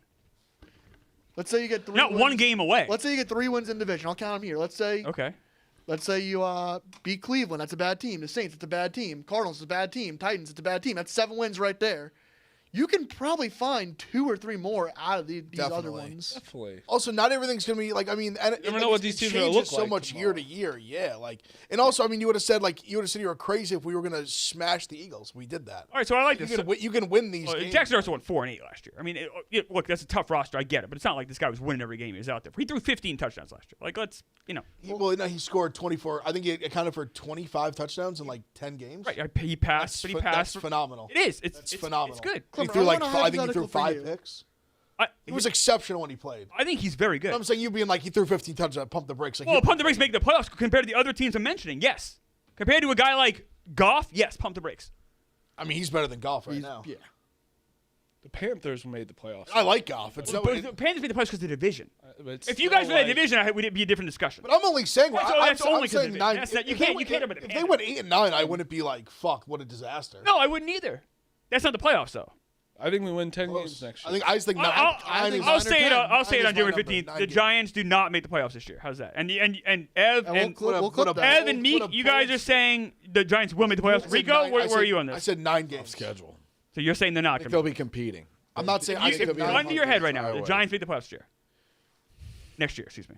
Let's say you get 3 Not wins. one game away. Let's say you get 3 wins in division. I'll count them here. Let's say Okay. you beat Cleveland. That's a bad team. The Saints, it's a bad team. Cardinals, it's a bad team. Titans, it's a bad team. That's 7 wins right there. you can probably find 2 or 3 more out of these other Definitely. ones. Definitely. Also, not everything's gonna be like. I mean, and never know what these teams are gonna changes look so like much tomorrow. year to year. Yeah, like, and also, I mean, you would have said you were crazy if we were gonna smash the Eagles. We did that. All right, so I like You this. can win these Well, games. Jackson also won 4-8 last year. I mean, look, that's a tough roster. I get it, but it's not like this guy was winning every game he was out there. He threw 15 touchdowns last year. Like, let's, He scored 24. I think he accounted for 25 touchdowns in like 10 games. right? He passed, but he passed. That's phenomenal. It is. That's It's phenomenal. It's good. He Clemmer, threw I like want a I think he threw hypothetical for 5 you. picks. I, He was exceptional when he played. I think he's very good. I'm saying you being like he threw 15 touchdowns, pump the brakes. Like, Well, pump the brakes, make the playoffs compared to the other teams I'm mentioning. Yes. Compared to a guy like Goff, yes, pump the brakes. I mean, he's better than Goff right now. Yeah. The Panthers made the playoffs. I like Goff. It's But the Panthers made the playoffs because of the division. But it's If you still guys were that like- division, it would be a different discussion. But I'm only saying. That's I'm only 'cause saying of it. 9. That's not- you if can't- they you can't went- over the If they Panthers. went 8 and 9, I wouldn't be like, "Fuck, what a disaster." No, I wouldn't either. That's not the playoffs, though. I think we win 10 Close. games next I year. just think nine. I'll nine is- I'll say it. 10. I'll say it Nine on is my January number. 15th. 9 The games. Giants do not make the playoffs this year. How's that? And Ev and we'll clip What a- that. Ev and Meek, you guys are saying the Giants will make the I playoffs. said Rico, nine- where I are said- you on I this? said 9 games. Schedule. So you're saying they're I not think going they'll to. be competing. I'm not saying. I think it'll be Gun to your head right now. Far The away. Giants make the playoffs this year. Next year, excuse me.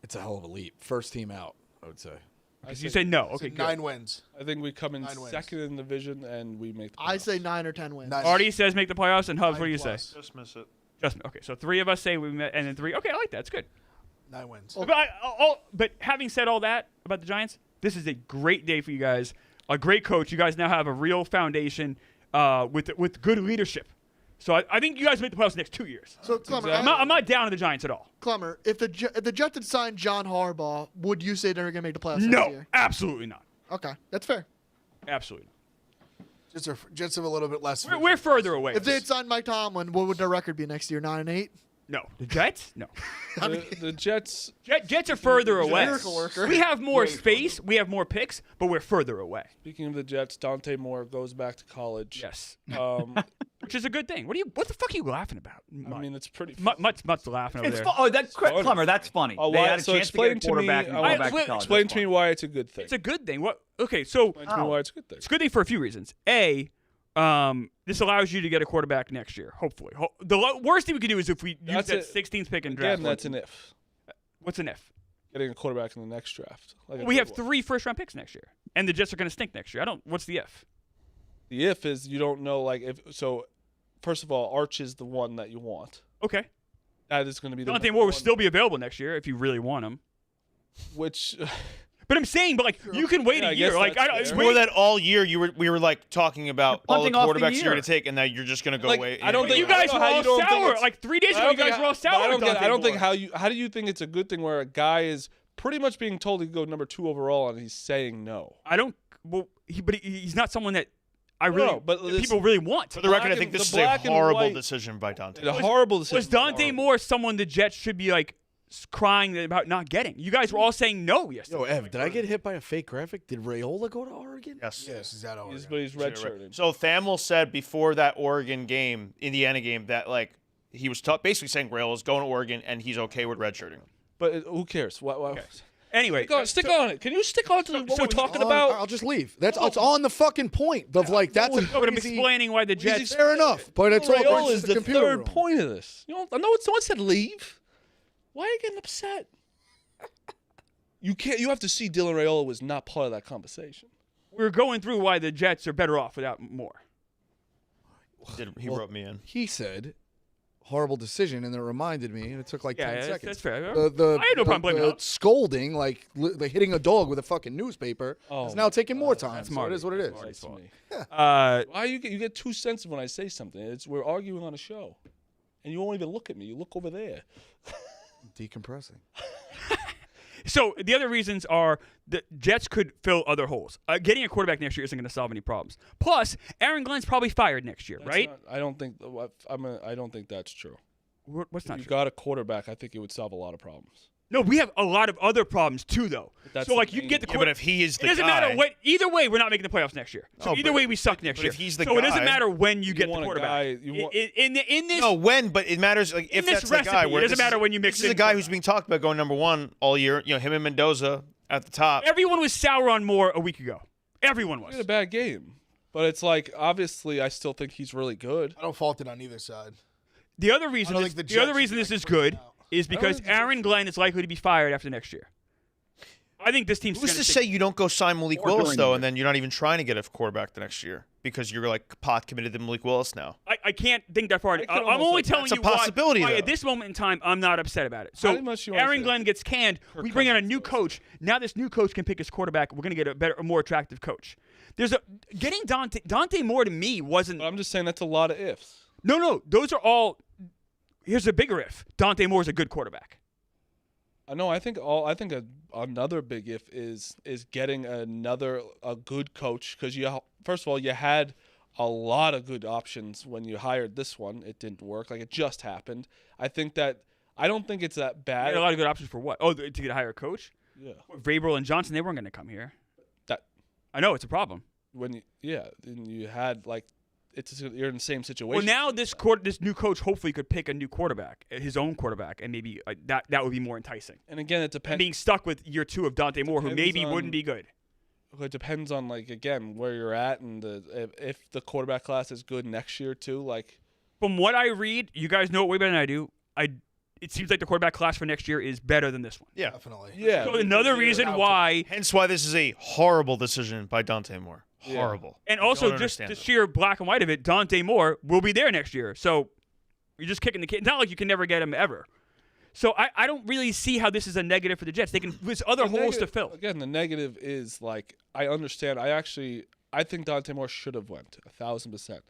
It's a hell of a leap. First team out, I would say. Because you say no. I Okay, said good. 9 wins. I think we come in 9 wins. second in the division and we make the playoffs. I say 9 or 10 wins. 9. Artie says make the playoffs, and Hubs, 9 what do you plus. say? Just miss it. Just okay. So 3 of us say we met, and then 3. Okay, I like that. It's good. 9 wins. But having said all that about the Giants, this is a great day for you guys. A great coach. You guys now have a real foundation with good leadership. So I think you guys make the playoffs the next 2 years. So, Clemmer, I'm not down on the Giants at all. Clemmer, if the Jets had signed John Harbaugh, would you say they're going to make the playoffs next No, year? absolutely not. Okay, that's fair. Absolutely not. Jets have a little bit less. We're further away. If they had signed Mike Tomlin, what would their record be next year? 9-8. No, the Jets. No, The Jets. Jets are further away. miracle worker. We have more space. We have more picks, but we're further away. Speaking of the Jets, Dante Moore goes back to college. Yes, Um, which is a good thing. What the fuck are you laughing about? I mean, it's pretty. Mutt's laughing over It's there. that's funny. Clemmer. That's funny. Oh, They why- had a so chance to explain get to a quarterback me- and I go want- back to college. Explain That's to me funny. why it's a good thing. It's a good thing. What? Okay, so Explain to me why it's a good thing. it's a good thing for a few reasons. A, this allows you to get a quarterback next year. Hopefully, the worst thing we could do is if we use That's that it. 16th pick and draft. Again, that's an if. What's an if? Getting a quarterback in the next draft. Like a We good have one. 3 first-round picks next year, and the Jets are going to stink next year. What's the if? The if is you don't know like if so. First of all, Arch is the one that you want. Okay, That is going to be the Dante number Moore will one, still be available next year if you really want him. Which But I'm saying, you can wait Yeah, a I year. guess Like that's I don't. fair. It's wait- more that all year we were like talking about all the punting off the quarterbacks you're year. going to take, and now you're just going to go Like, away. I don't But think you guys I were don't know how all you don't think sour. it's- Like 3 days I ago, don't you guys think- were all but sour. I don't with get. I don't Dante think Moore. how do you think it's a good thing where a guy is pretty much being told he could go number 2 overall and he's saying no. I don't. Well, he's not someone that I really. No, but that listen, people really want. For the record, I black think and- this the is a black and horrible white- decision by Dante. A horrible decision. Was Dante Horrible. Moore someone the Jets should be like crying about not getting? You guys were all saying no yesterday. Yo, Ev, did I get hit by a fake graphic? Did Rayola go to Oregon? Yes. Yes, he's at Oregon. But he's redshirting. So Thamel said before that Oregon game, Indiana game, that like he was basically saying Rail is going to Oregon and he's okay with redshirting. But who cares? Why? Anyway, Stick on it. Can you stick on to what so we're talking I'll about? just leave. It's on the fucking point of like that's a no, but I'm crazy- explaining why the Jets. Fair enough, but it's all Rayola it's is just the a computer third room. point of this. You know, I know someone said leave. Why are you getting upset? You can't. You have to see Dylan Rayola was not part of that conversation. We're going through why the Jets are better off without Moore. He wrote me in. He said, "Horrible decision," and it reminded me, and it took like 10 Yeah, seconds. that's fair. The I had no problem blaming the it up. scolding, like hitting a dog with a fucking newspaper, Oh is now taking more time. So Marty. it is what it is. Marty's fault. Me. Uh, Why you get too sensitive when I say something? We're arguing on a show, and you won't even look at me. You look over there. Decompressing. So the other reasons are the Jets could fill other holes. Getting a quarterback next year isn't going to solve any problems. Plus, Aaron Glenn's probably fired next year, That's right? not- I don't think. I don't think that's true. What's If not you true? got a quarterback, I think it would solve a lot of problems. No, we have a lot of other problems too, though. That's So like the you can get the Yeah, but if he is it the doesn't guy, matter what. Either way, we're not making the playoffs next year. So No, either but- way, we suck next but year. if he's the so it doesn't guy- matter when you get the want a quarterback. guy- you want- In this, no, when, but it matters. Like if this that's the recipe, guy, it where doesn't this matter is- when you mix This is in a guy who's quarterback. being talked about going number 1 all year. You know, him and Mendoza at the top. everyone was sour on Moore a week ago. Everyone He was. had a bad game. But it's like, obviously, I still think he's really good. I don't fault it on either side. The other reason don't this, think the the other Jets reason should this be, is like, putting good him out. is because think the Jets Aaron Glenn is likely to be fired after next year. I think this team's Who's gonna to stick- say you don't go sign Malik Or Willis, during the though, year. and then you're not even trying to get a quarterback the next year because you're like pot committed to Malik Willis now? I can't think that far. could I'm almost only say telling that's a you why- possibility, why though. at this moment in time I'm not upset about it. So How much you wanna Aaron say Glenn gets canned. We bring in a new coach. Now this new coach can pick his quarterback. We're going to get a more attractive coach. Getting Dante Moore to me wasn't. But I'm just saying that's a lot of ifs. No. Those are all. Here's a bigger if. Dante Moore's a good quarterback. I know. I think another big if is getting a good coach, because first of all, you had a lot of good options when you hired this one. It didn't work. Like, it just happened. I don't think it's that You bad. had a lot of good options for what? Oh, to get a higher coach. Yeah. Vrabel and Johnson, they weren't going to come here. That I know it's a problem. then you had like you're in the same situation. Well, now this new coach hopefully could pick a new quarterback, his own quarterback, and maybe that would be more enticing. And again, it depends. Being stuck with year 2 of Dante Moore, who Depends maybe on- wouldn't be good. It depends on, like, again, where you're at, and if the quarterback class is good next year too. Like, From what I read, you guys know it way better than I do. It seems like the quarterback class for next year is better than this one. Yeah. Definitely. yeah. So another reason why, Hence why this is a horrible decision by Dante Moore. Yeah. Horrible. and I also don't just understand the it. sheer black and white of it, Dante Moore will be there next year. So you're just kicking the kid. It's not like you can never get him ever. So I don't really see how this is a negative for the Jets. There's other The holes to negative- fill. Again, the negative is, like, I understand. I think Dante Moore should have went 1,000%.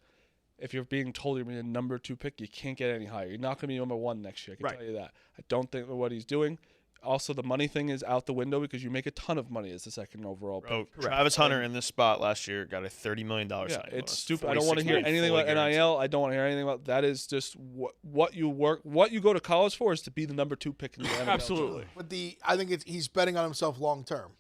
If you're being told you're being a number 2 pick, you can't get any higher. You're not going to be number 1 next year. I can Right. tell you that. I don't think what he's doing. Also, the money thing is out the window because you make a ton of money as the second overall pick. Bro, Travis Hunter in this spot last year got a $30 million Yeah, signing it's bonus, stupid. I don't want to hear 46 anything fully about NIL. I don't want to hear anything about that. Is just what you go to college for is to be the number 2 pick in the NFL. Absolutely. But I think he's betting on himself long term.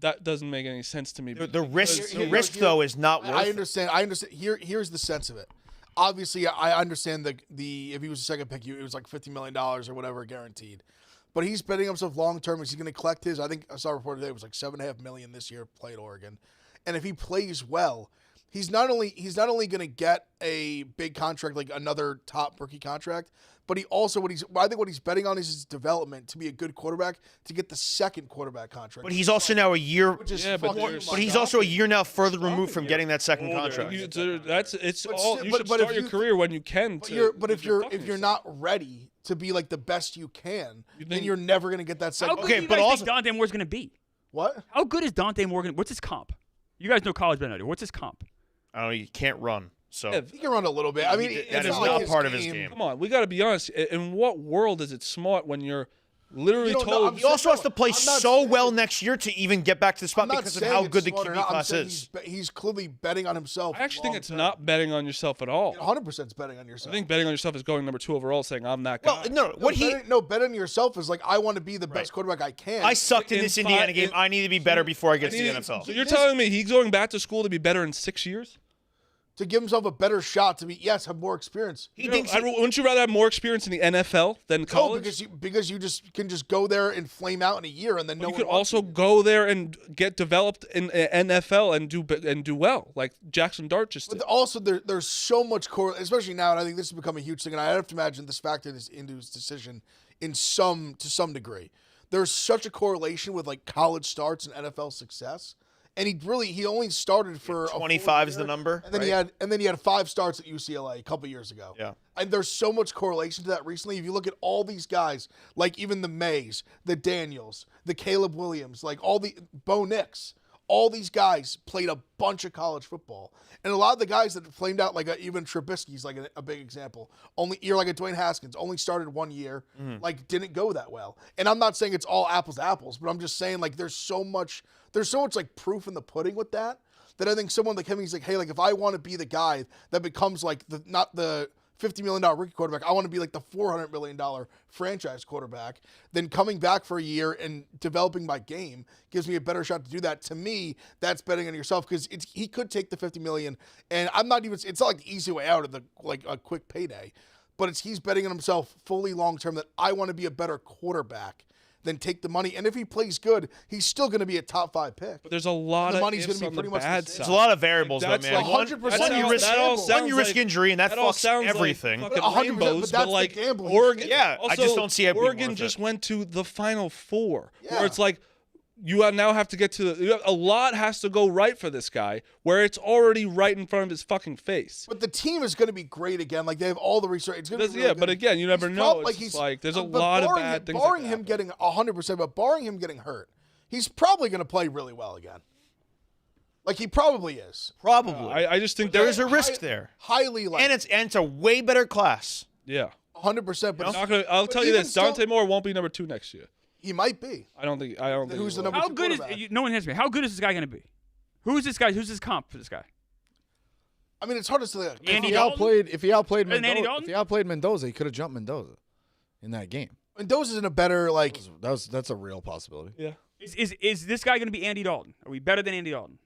That doesn't make any sense to me. The risk, Here- though, is not worth I it. understand. Here's the sense of it. Obviously, I understand the if he was a second pick, it was like $50 million or whatever guaranteed. But he's betting himself long term. Is he going to collect his? I think I saw a report today. It was like $7.5 million this year. Play at Oregon, and if he plays well, he's not only going to get a big contract, like another top rookie contract, but he also I think what he's betting on is his development to be a good quarterback, to get the second quarterback contract. But he's also now a year. Which is Yeah, but fucking there's- But he's also a year now further removed from getting that second Older. contract. You But should but start if your you- career when you can. But if you're not ready to be like the best you can, then think- you're never going to get that How second. good Okay, do you but guys also- think Dante Moore's going to be? What? How good is Dante Moore? What's his comp? You guys know college better than I do. What's his comp? I don't know. You can't run. So Yeah, He can run a little bit. I mean, that it's is not, like not his part of his game. Come on, we got to be honest. In what world is it smart when you're literally You don't know, told? I'm he also has to play I'm not so saying- well next year to even get back to the I'm spot not because of saying how it's good the smart or QB not. I'm class saying is. He's clearly betting on himself. I actually think it's long-term. not betting on yourself at all. 100% betting on I yourself. think betting on yourself is going number 2 overall, saying I'm that guy. Well, no, what he betting on yourself is like, I want to be the best quarterback I can. I sucked in In this five- Indiana game. in- I need to be better before I get to the So NFL. you're telling me he's going back to school to be better in 6 years? to give himself a better shot to be, have more experience. He thinks he- Wouldn't you rather have more experience in the NFL than No, college? because you just can just go there and flame out in a year, and then no you one could wants also go there and get developed in NFL and do well, like Jackson Dart just did. But also, there's so much especially now, and I think this has become a huge thing. And I have to imagine this factored into his decision to some degree. There's such a correlation with like college starts and NFL success, and he only started for a full 25 is the year, number, and then right? he had 5 starts at UCLA a couple years ago. Yeah. And there's so much correlation to that recently. If you look at all these guys, like even the Mays, the Daniels, the Caleb Williams, like all the Bo Nix, all these guys played a bunch of college football. And a lot of the guys that flamed out, like even Trubisky's like a big example. You're like a Dwayne Haskins, only started 1 year, like didn't go that well. And I'm not saying it's all apples to apples, but I'm just saying like there's so much like proof in the pudding with that I think someone like him, he's like, hey, like if I want to be the guy that becomes like not the $50 million rookie quarterback, I want to be like the $400 million franchise quarterback, then coming back for a year and developing my game gives me a better shot to do that. To me, that's betting on yourself because he could take the $50 million, and it's not like the easy way out of like a quick payday, but he's betting on himself fully long term that I want to be a better quarterback then take the money. And if he plays good, he's still going to be a top 5 pick. But there's a lot The of money's ifs gonna be on the pretty much the bad same. side. There's a lot of variables, though, That's man. like 100% One, you risk, that all one, you sounds risk like- injury, and that That all fucks sounds everything. like fucking 100%, rainbows, but that's but like the gambling. Oregon. Yeah, I also, just don't see it being Oregon worth just it. went to the Final Four, Yeah. where it's like you now have to get to a lot has to go right for this guy, where it's already right in front of his fucking face. But the team is going to be great again. Like, they have all the research. It's going to be really Yeah, good. but again, you never He's know. prob- It's he's- just like there's a but lot of barring bad him- things. Barring that him happen. getting 100%, but barring him getting hurt, he's probably going to play really well again. Like, he probably is. Probably. I just think there is a High- risk there. Highly likely. And it's a way better class. yeah. 100%. But I'll but tell you even this: still- Dante Moore won't be number 2 next year. he might be. I don't think. Who's Who's the he will. number How 2 good is quarterback? no one has me? How good is this guy going to be? Who's this guy? Who's his comp for this guy? I mean, it's hard to say. Like, Andy If he Dalton? outplayed Better than Andy Mendoza, Dalton? if he outplayed Mendoza, he could have jumped Mendoza in that game. Mendoza's in a better, like, That's a real possibility. Yeah. Is this guy going to be Andy Dalton? Are we better than Andy Dalton?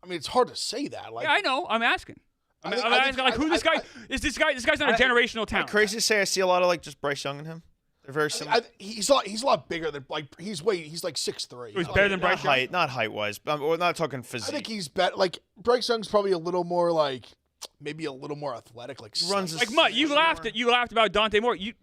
I mean, it's hard to say that. Like, Yeah, I know. I'm asking. I I'm think- asking, like, who this guy is? This guy's not a generational talent. Crazy to say, I see a lot of like just Bryce Young in him. They're very similar. he's a lot bigger than, like, he's like 6'3". He's better than not Bryce Young. not height wise. We're not talking I physique. think he's better. Like, Bryce Young's probably a little more, like, maybe a little more athletic. Like, He runs Like Mutt, you laughed about Dante Moore. Do you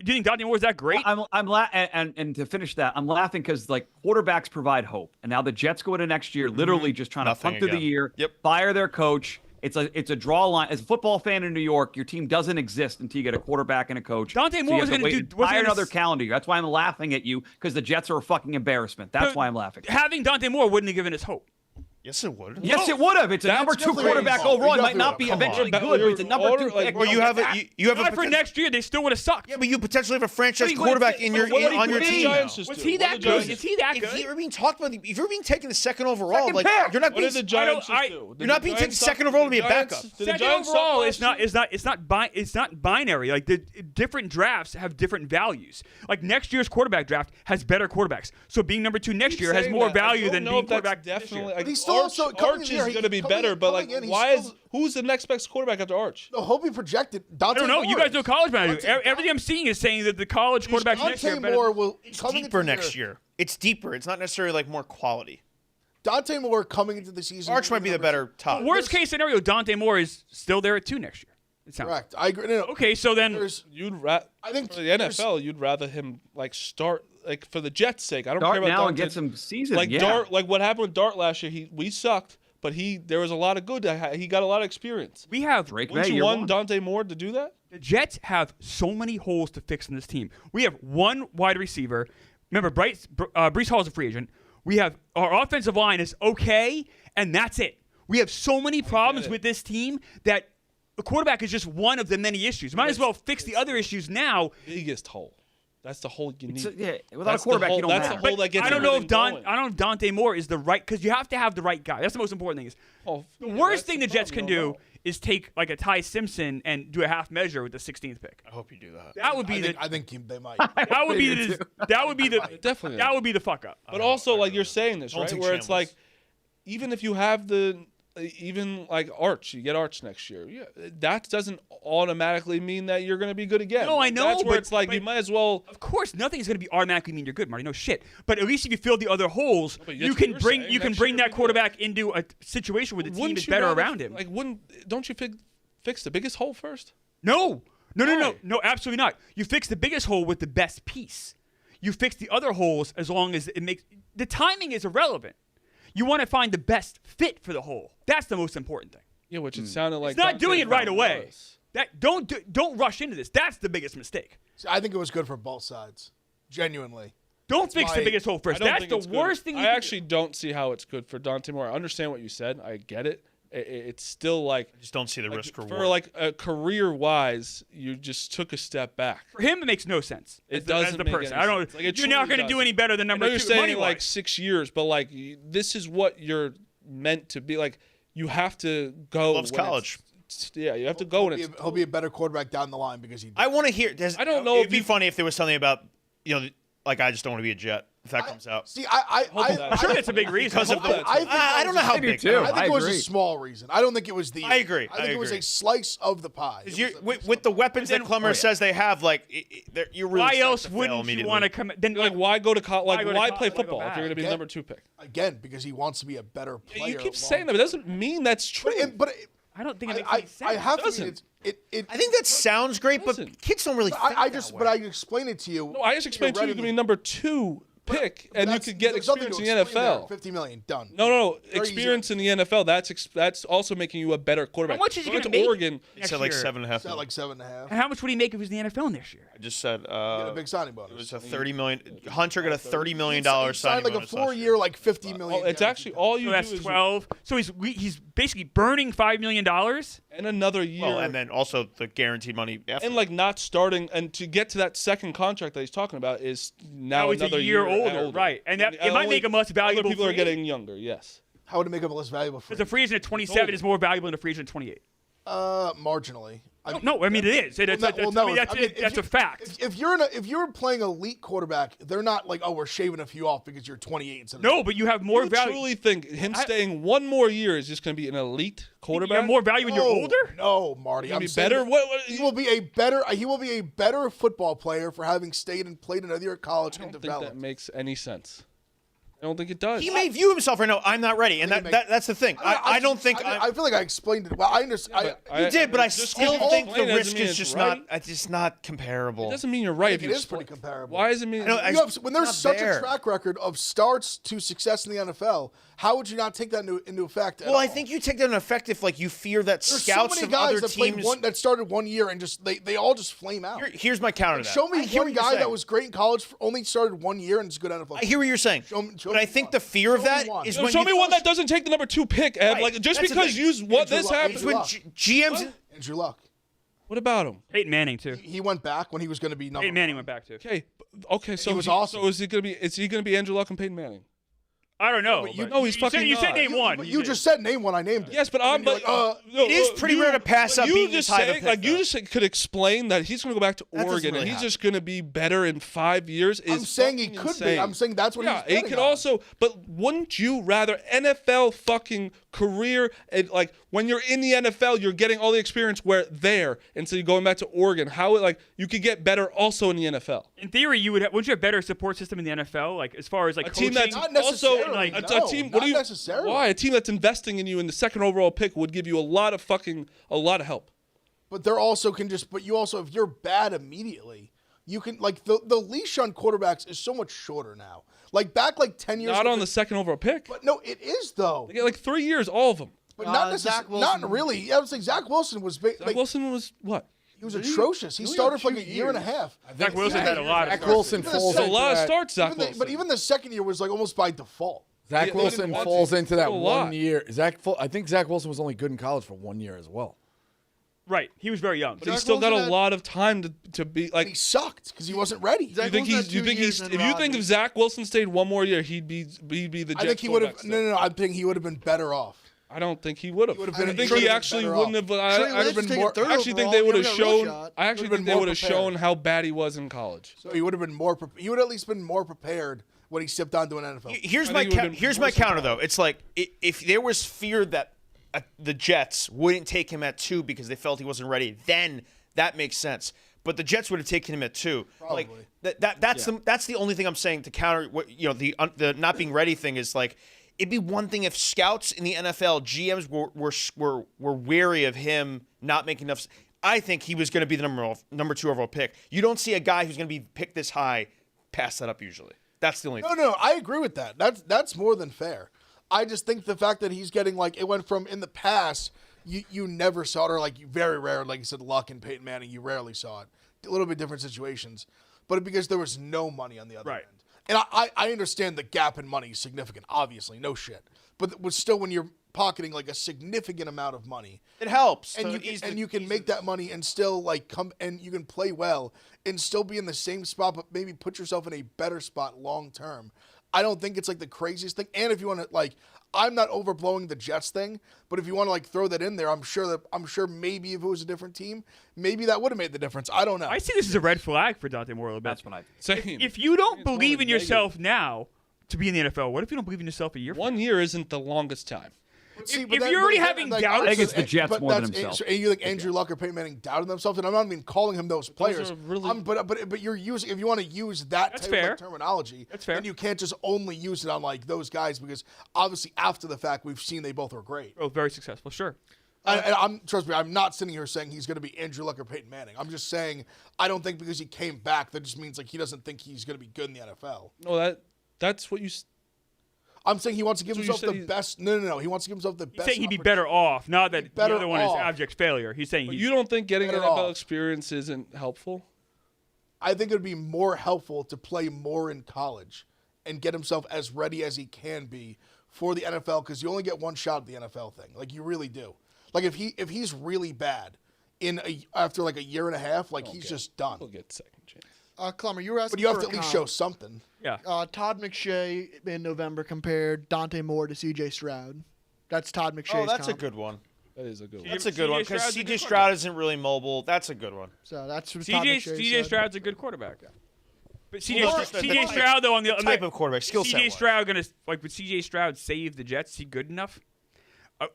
think Dante Moore is that great? And to finish that, I'm laughing because like quarterbacks provide hope, and now the Jets go into next year literally just trying Nothing to punt through the again. year, Yep. fire their coach. It's a draw line. As a football fan in New York, your team doesn't exist until you get a quarterback and a coach. Dante So Moore you was have to gonna wait do- was entire gonna another s- calendar year. That's why I'm laughing at you because the Jets are a fucking embarrassment. That's why I'm laughing. Having Dante Moore wouldn't have given us hope. yes, it would. Yes, it would have. It's a That's number 2 definitely quarterback what he overall. It thought. might not be Come on. eventually But good, but it's a number order, 2 like, pick. Well, you have a Not for poten- next year, they still would have sucked. Yeah, but you potentially have a franchise But he quarterback would've- in your but what on your did team. he- Giants just Was do? he What that did the good? Giants Is just he that If good? you're being talked about, if you're being taken the second overall, Second like pick. you're not What being did the Giants I- just do? you're not being taken second overall to be a backup. Did the Second Giants suck overall, last year? it's not binary. Like the different drafts have different values. Like next year's quarterback draft has better quarterbacks. So being number 2 next year has saying more that. I value don't than know being if that's quarterback this year. definitely. Like, he's still Arch, also coming Arch in here, is going to be coming better, in- but like, coming in, he's why is still- who's the next best quarterback after Arch? no, he'll be projected. I Dante don't know. Moore You guys is. know college manager. Dante- Everything I'm seeing is saying that the college quarterbacks next year are Dante better. Moore will It's coming deeper into the next year. It's deeper. It's not necessarily like more quality. Dante Moore coming into the season. Arch might be the number better 2. top. Worst case scenario, Dante Moore is still there at 2 next year. It sounds. Correct. I agree. No, Okay, so then There's, I think for the there's- NFL, you'd rather him like start like for the Jets' sake. I don't Start care about now and Dante. get some season. like yeah. Dart, like what happened with Dart last year. We sucked, but there was a lot of good. He got a lot of experience. we have Drake Wouldn't May, you year want one. Dante Moore to do that? the Jets have so many holes to fix in this team. We have 1 wide receiver. Remember, Breece Hall is a free agent. We have our offensive line is okay, and that's it. We have so many problems with this team that the quarterback is just one of the many issues. Might as well fix the other issues now. Biggest hole. That's the hole you need. Yeah, without That's a quarterback, the hole, you don't that's have. the hole that gets I don't know if everything going. I don't know if Dante Moore is the right, because you have to have the right guy. That's the most important thing. The worst thing the Jets can do is take like a Ty Simpson and do a half measure with the 16th pick. I hope you do that. That would be I think they might. that would be Definitely. that would be the fuck up. But also, like you're saying this, Don't right? take Where it's shambles. like, even if you have even like Arch, you get Arch next year. Yeah, that doesn't automatically mean that you're going to be good again. No, I know, That's where but- it's like you but- might as well. Of course, nothing is going to be automatically mean you're good, Marty. No shit. But at least if you fill the other holes, but you that's can what bring you're you can saying. bring Next that year, quarterback into a situation where the team Wouldn't is you better rather- around him. Like, don't you fix the biggest hole first? No, Why? absolutely not. You fix the biggest hole with the best piece. You fix the other holes as long as it makes the timing is irrelevant. You want to find the best fit for the hole. That's the most important thing. Yeah, which it sounded like. It's not Dante doing it right Moore away. was. That don't rush into this. That's the biggest mistake. I think it was good for both sides. Genuinely. Don't fix the my- biggest hole I first. don't That's think the it's good. worst thing. I actually don't see how it's good for Dante Moore. I understand what you said. I get it. It's still like I just don't see the risk reward. for like a career wise, you just took a step back. For him, it makes no sense. It as doesn't the make person. any I don't. sense. Like, it you're not truly going to do doesn't. any better than I number know you're 2 saying money-wise. like 6 years, but like this is what you're meant to be. Like you have to go. Loves when college. Yeah, you have to go when it's. He'll be a better quarterback down the line because he. I want to hear. I don't know It'd if be you- funny if there was something about like I just don't want to be a Jet. if that comes out. See, I'm sure that's a big reason. Because of the, I I don't know how I do big. too. I think it was a agree. small reason. I don't think it was the. I agree. I think it was a slice of the pie. With the weapons that Clemmer says they have, like, you're really Why set else to fail wouldn't you immediately. want to come? Then Like, why go to college? Like, Why go to why college? play Why go football if back? you're going to be the Again. number 2 pick? Again, because he wants to be a better player. You keep saying that, but it doesn't mean that's true. I don't think it makes I, any sense. I have to. doesn't. I think that sounds great, but Listen. kids don't really. Think I that just, way. but I explain it to you. No, I just explained to you to be number 2 pick, and you That's- could get there's nothing experience to in the explain there. NFL. 50 million done. No. Very Experience in the NFL. That's also making you a better quarterback. How much is he Going going to to make? Oregon? He next said like year? 7.5. Is that like 7.5? And how much would he make if he was in the NFL this year? I just said Get a big signing it bonus. was a $30 million. Hunter got a $30 million He signing signed like a bonus last 4-year, like 50 million. Oh, it's actually all you So that's do is 12. So he's basically burning $5 million. and another year. Well, and then also the guaranteed money after. and like not starting, and to get to that second contract that he's talking about is now Now he's another a year older, older, right? And that it might only make him less valuable. Other people free are getting younger. Yes. How would it make him less valuable for because a free agent at 27 is more valuable than a free agent at 28. marginally? No, I mean it is. That's a fact. If you're playing elite quarterback, they're not like, oh, we're shaving a few off because you're 28 instead of No, but you have more You value. truly think him staying one more year is just going to be an elite You quarterback? have more value when you're older. No, Marty. Gonna I'm be saying better? that What- he will be a better football player for having stayed and played another year at college I and don't think developed. that makes any sense. I don't think it does. he may view himself right now. I'm not ready, and that's the thing. I don't think I feel like I explained it well. I understand. you did, but I just still because you think explain the it risk doesn't mean is it's just right. not. It's just not comparable. It doesn't mean you're right. It if you is explain- pretty comparable. Why does it mean? When there's not such there. a track record of starts to success in the NFL, how would you not take that into effect? at Well, I all? think you take that into effect if like you fear that there's scouts so many of guys other that teams. that started 1 year and just they all just flame out. Here's my counter to that. Show me I hear one what you're guy that saying. was great in college, only started 1 year and is good NFL. I hear what you're saying, show but me I think one. the fear of Show me that one. is No, when show you me one throw- that doesn't take the number 2 pick, Ev. Right. Like just That's the because thing. this Andrew happened. Luck. when GMs. Andrew Luck. What about him? Peyton Manning too. He went back when he was going to be number. Peyton Manning went back too. Okay, so He was awesome. So is he gonna be Andrew Luck and Peyton Manning? I don't know. you but know he's you fucking said, you said not. name one. You just said name one. I named it. Yes, but I'm. And you're But like, It is pretty rare to pass up you being just this high of a saying, pick, like you though. just could explain that he's going to go back to doesn't Oregon really and he's happen. just going to be better in 5 years. I'm saying he fucking could be. insane. I'm saying that's what Yeah, he's he betting could on. also. But wouldn't you rather NFL fucking career? And like when you're in the NFL, you're getting all the experience where there, and so you're going back to Oregon. How like you could get better also in the NFL. In theory, wouldn't you have a better support system in the NFL? Like as far as like A team coaching? that's Not also necessarily, like no, a team. not What do you? necessarily. Why a team that's investing in you in the second overall pick would give you a lot of help. But they're also can just. But you also, if you're bad immediately, you can like the leash on quarterbacks is so much shorter now. Like back like 10 years. Not ago, on the second overall pick. But no, it is though. They get like 3 years, all of them. But not Zach necessarily. Wilson- Not really. I would say Zach Wilson was. Zach Wilson was what? He was atrocious. He started for like a year and a half. Zach Wilson had a lot of Zach starts. Wilson Even falls the- A into lot of that. starts, Zach Even the- Wilson. but even the second year was like almost by default. Zach Yeah, they Wilson didn't want falls to. into that A lot. 1 year. I think Zach Wilson was only good in college for 1 year as well. Right, he was very young. But he's still got a lot of time to be He like. sucked because he wasn't ready. Zach Wilson had 2 years in If you think if Rodgers. Zach Wilson stayed one more year, he'd be the Jets. I think he would have. quarterback still. No. I think he would have been better off. I don't think he would have. He would have I been- think Trey he would've actually been wouldn't better have. Trey I'd Lance have been taking more- third I actually think overall, they you would have haven't got a real shown. shot. I actually Would've think been they more would have prepared. shown how bad he was in college. So he would have been more. He would have at least been more prepared when he stepped onto an NFL. Here's I my think it would've been here's my worse counter than though. It's like if there was fear that the Jets wouldn't take him at 2 because they felt he wasn't ready, then that makes sense. But the Jets would have taken him at 2. Like Probably. that's the only thing I'm saying to counter what the not being ready thing is like it'd be one thing if scouts in the NFL GMs were wary of him not making enough. I think he was going to be the number 2 overall pick. You don't see a guy who's going to be picked this high pass that up usually. That's the only thing. No. I agree with that. That's more than fair. I just think the fact that he's getting like it went from in the past you never saw it, or like you very rare, like you said, Luck and Peyton Manning, you rarely saw it. A little bit different situations, but because there was no money on the other Right. end. And I understand the gap in money is significant, obviously, no shit. But it was still when you're pocketing like a significant amount of money, It helps. and you can make that money and still like come and you can play well and still be in the same spot, but maybe put yourself in a better spot long term. I don't think it's like the craziest thing. And if you want to like, I'm not overblowing the Jets thing, but if you want to like throw that in there, I'm sure maybe if it was a different team, maybe that would have made the difference. I don't know. I see this as a red flag for Dante Moore a little bit. That's what I Same. If you don't It's believe more in yourself now to be in the NFL, what if you don't believe in yourself a year from now? 1 year isn't the longest time. See, if you're already having doubt- I think it's the Jets but more than that's- himself. So, and you think Andrew Luck or Peyton Manning doubted themselves, and I'm not even calling him those players. are really- But you're using, if you want to use that That's type fair. of terminology, That's fair. then you can't just only use it on like those guys, because obviously after the fact we've seen they both were great. Oh, very successful, sure. And trust me, I'm not sitting here saying he's going to be Andrew Luck or Peyton Manning. I'm just saying I don't think because he came back that just means like he doesn't think he's going to be good in the NFL. No, that's what you. I'm saying he wants to give So you himself said the he's- best. No. He wants to give himself the He's best. saying he'd be better off, not that the better other one is off. abject failure. He's saying But he's, you don't think getting Better NFL off. experience isn't helpful? I think it would be more helpful to play more in college and get himself as ready as he can be for the NFL, because you only get one shot at the NFL thing. Like you really do. Like if he's really bad after like a year and a half, like he's just done. He'll get second chance. Clemmer, you were asking But you have for to a at least comp. show something. yeah. Todd McShay in November compared Dante Moore to C.J. Stroud. That's Todd McShay's Oh, that's a comp. good one. That is a good one. That's a good one because Stroud's a C.J. good Stroud isn't really mobile. That's a good one. So that's what Todd CJ McShay CJ said. Stroud's a good quarterback. But Well, CJ Stroud though on the type of quarterback, skill CJ set-wise. Stroud gonna like would CJ Stroud save the Jets? Is he good enough?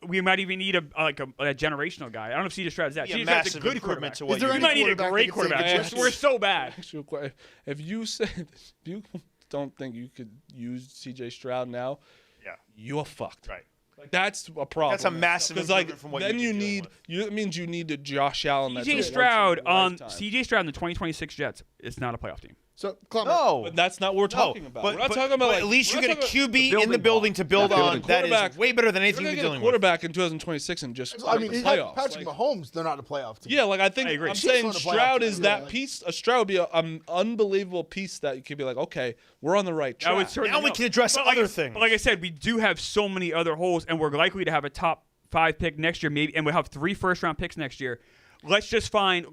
We might even need a generational guy. I don't know if CJ Stroud's that. Be a CJ Stroud's a massive good improvement quarterback. to what Is there We any might need a quarterback great that can save the quarterback. Jets? We're so bad. Actual que- If you say if you don't think you could use C.J. Stroud now, Yeah. you're fucked. Right. Like that's a problem. That's a massive because like improvement from what then you've you been dealing need with. it means you need to Josh Allen. that's CJ a Stroud on once-in-a-lifetime. CJ Stroud in the 2026 Jets. It's not a playoff team. So Clemmer, No. But that's not what we're talking about. But, we're not but- talking about but like at least you we're get a not talking QB in the building building to build Yeah, on. building That quarterback. is way better than You're anything gonna you're get a dealing with. quarterback in 2026 and just I mean, the playoffs. Patrick Like, Mahomes, they're not a playoff team. yeah, like I think I agree. I'm Chiefs saying won a playoff Stroud game, is yeah, that like- piece. A Stroud would be an unbelievable piece that you could be like, okay, we're on the right I would track. certainly Now we know. can address But other like, things. But like I said, we do have so many other holes, and we're likely to have a top 5 pick next year, maybe, and we'll have 3 first-round picks next year. Let's just find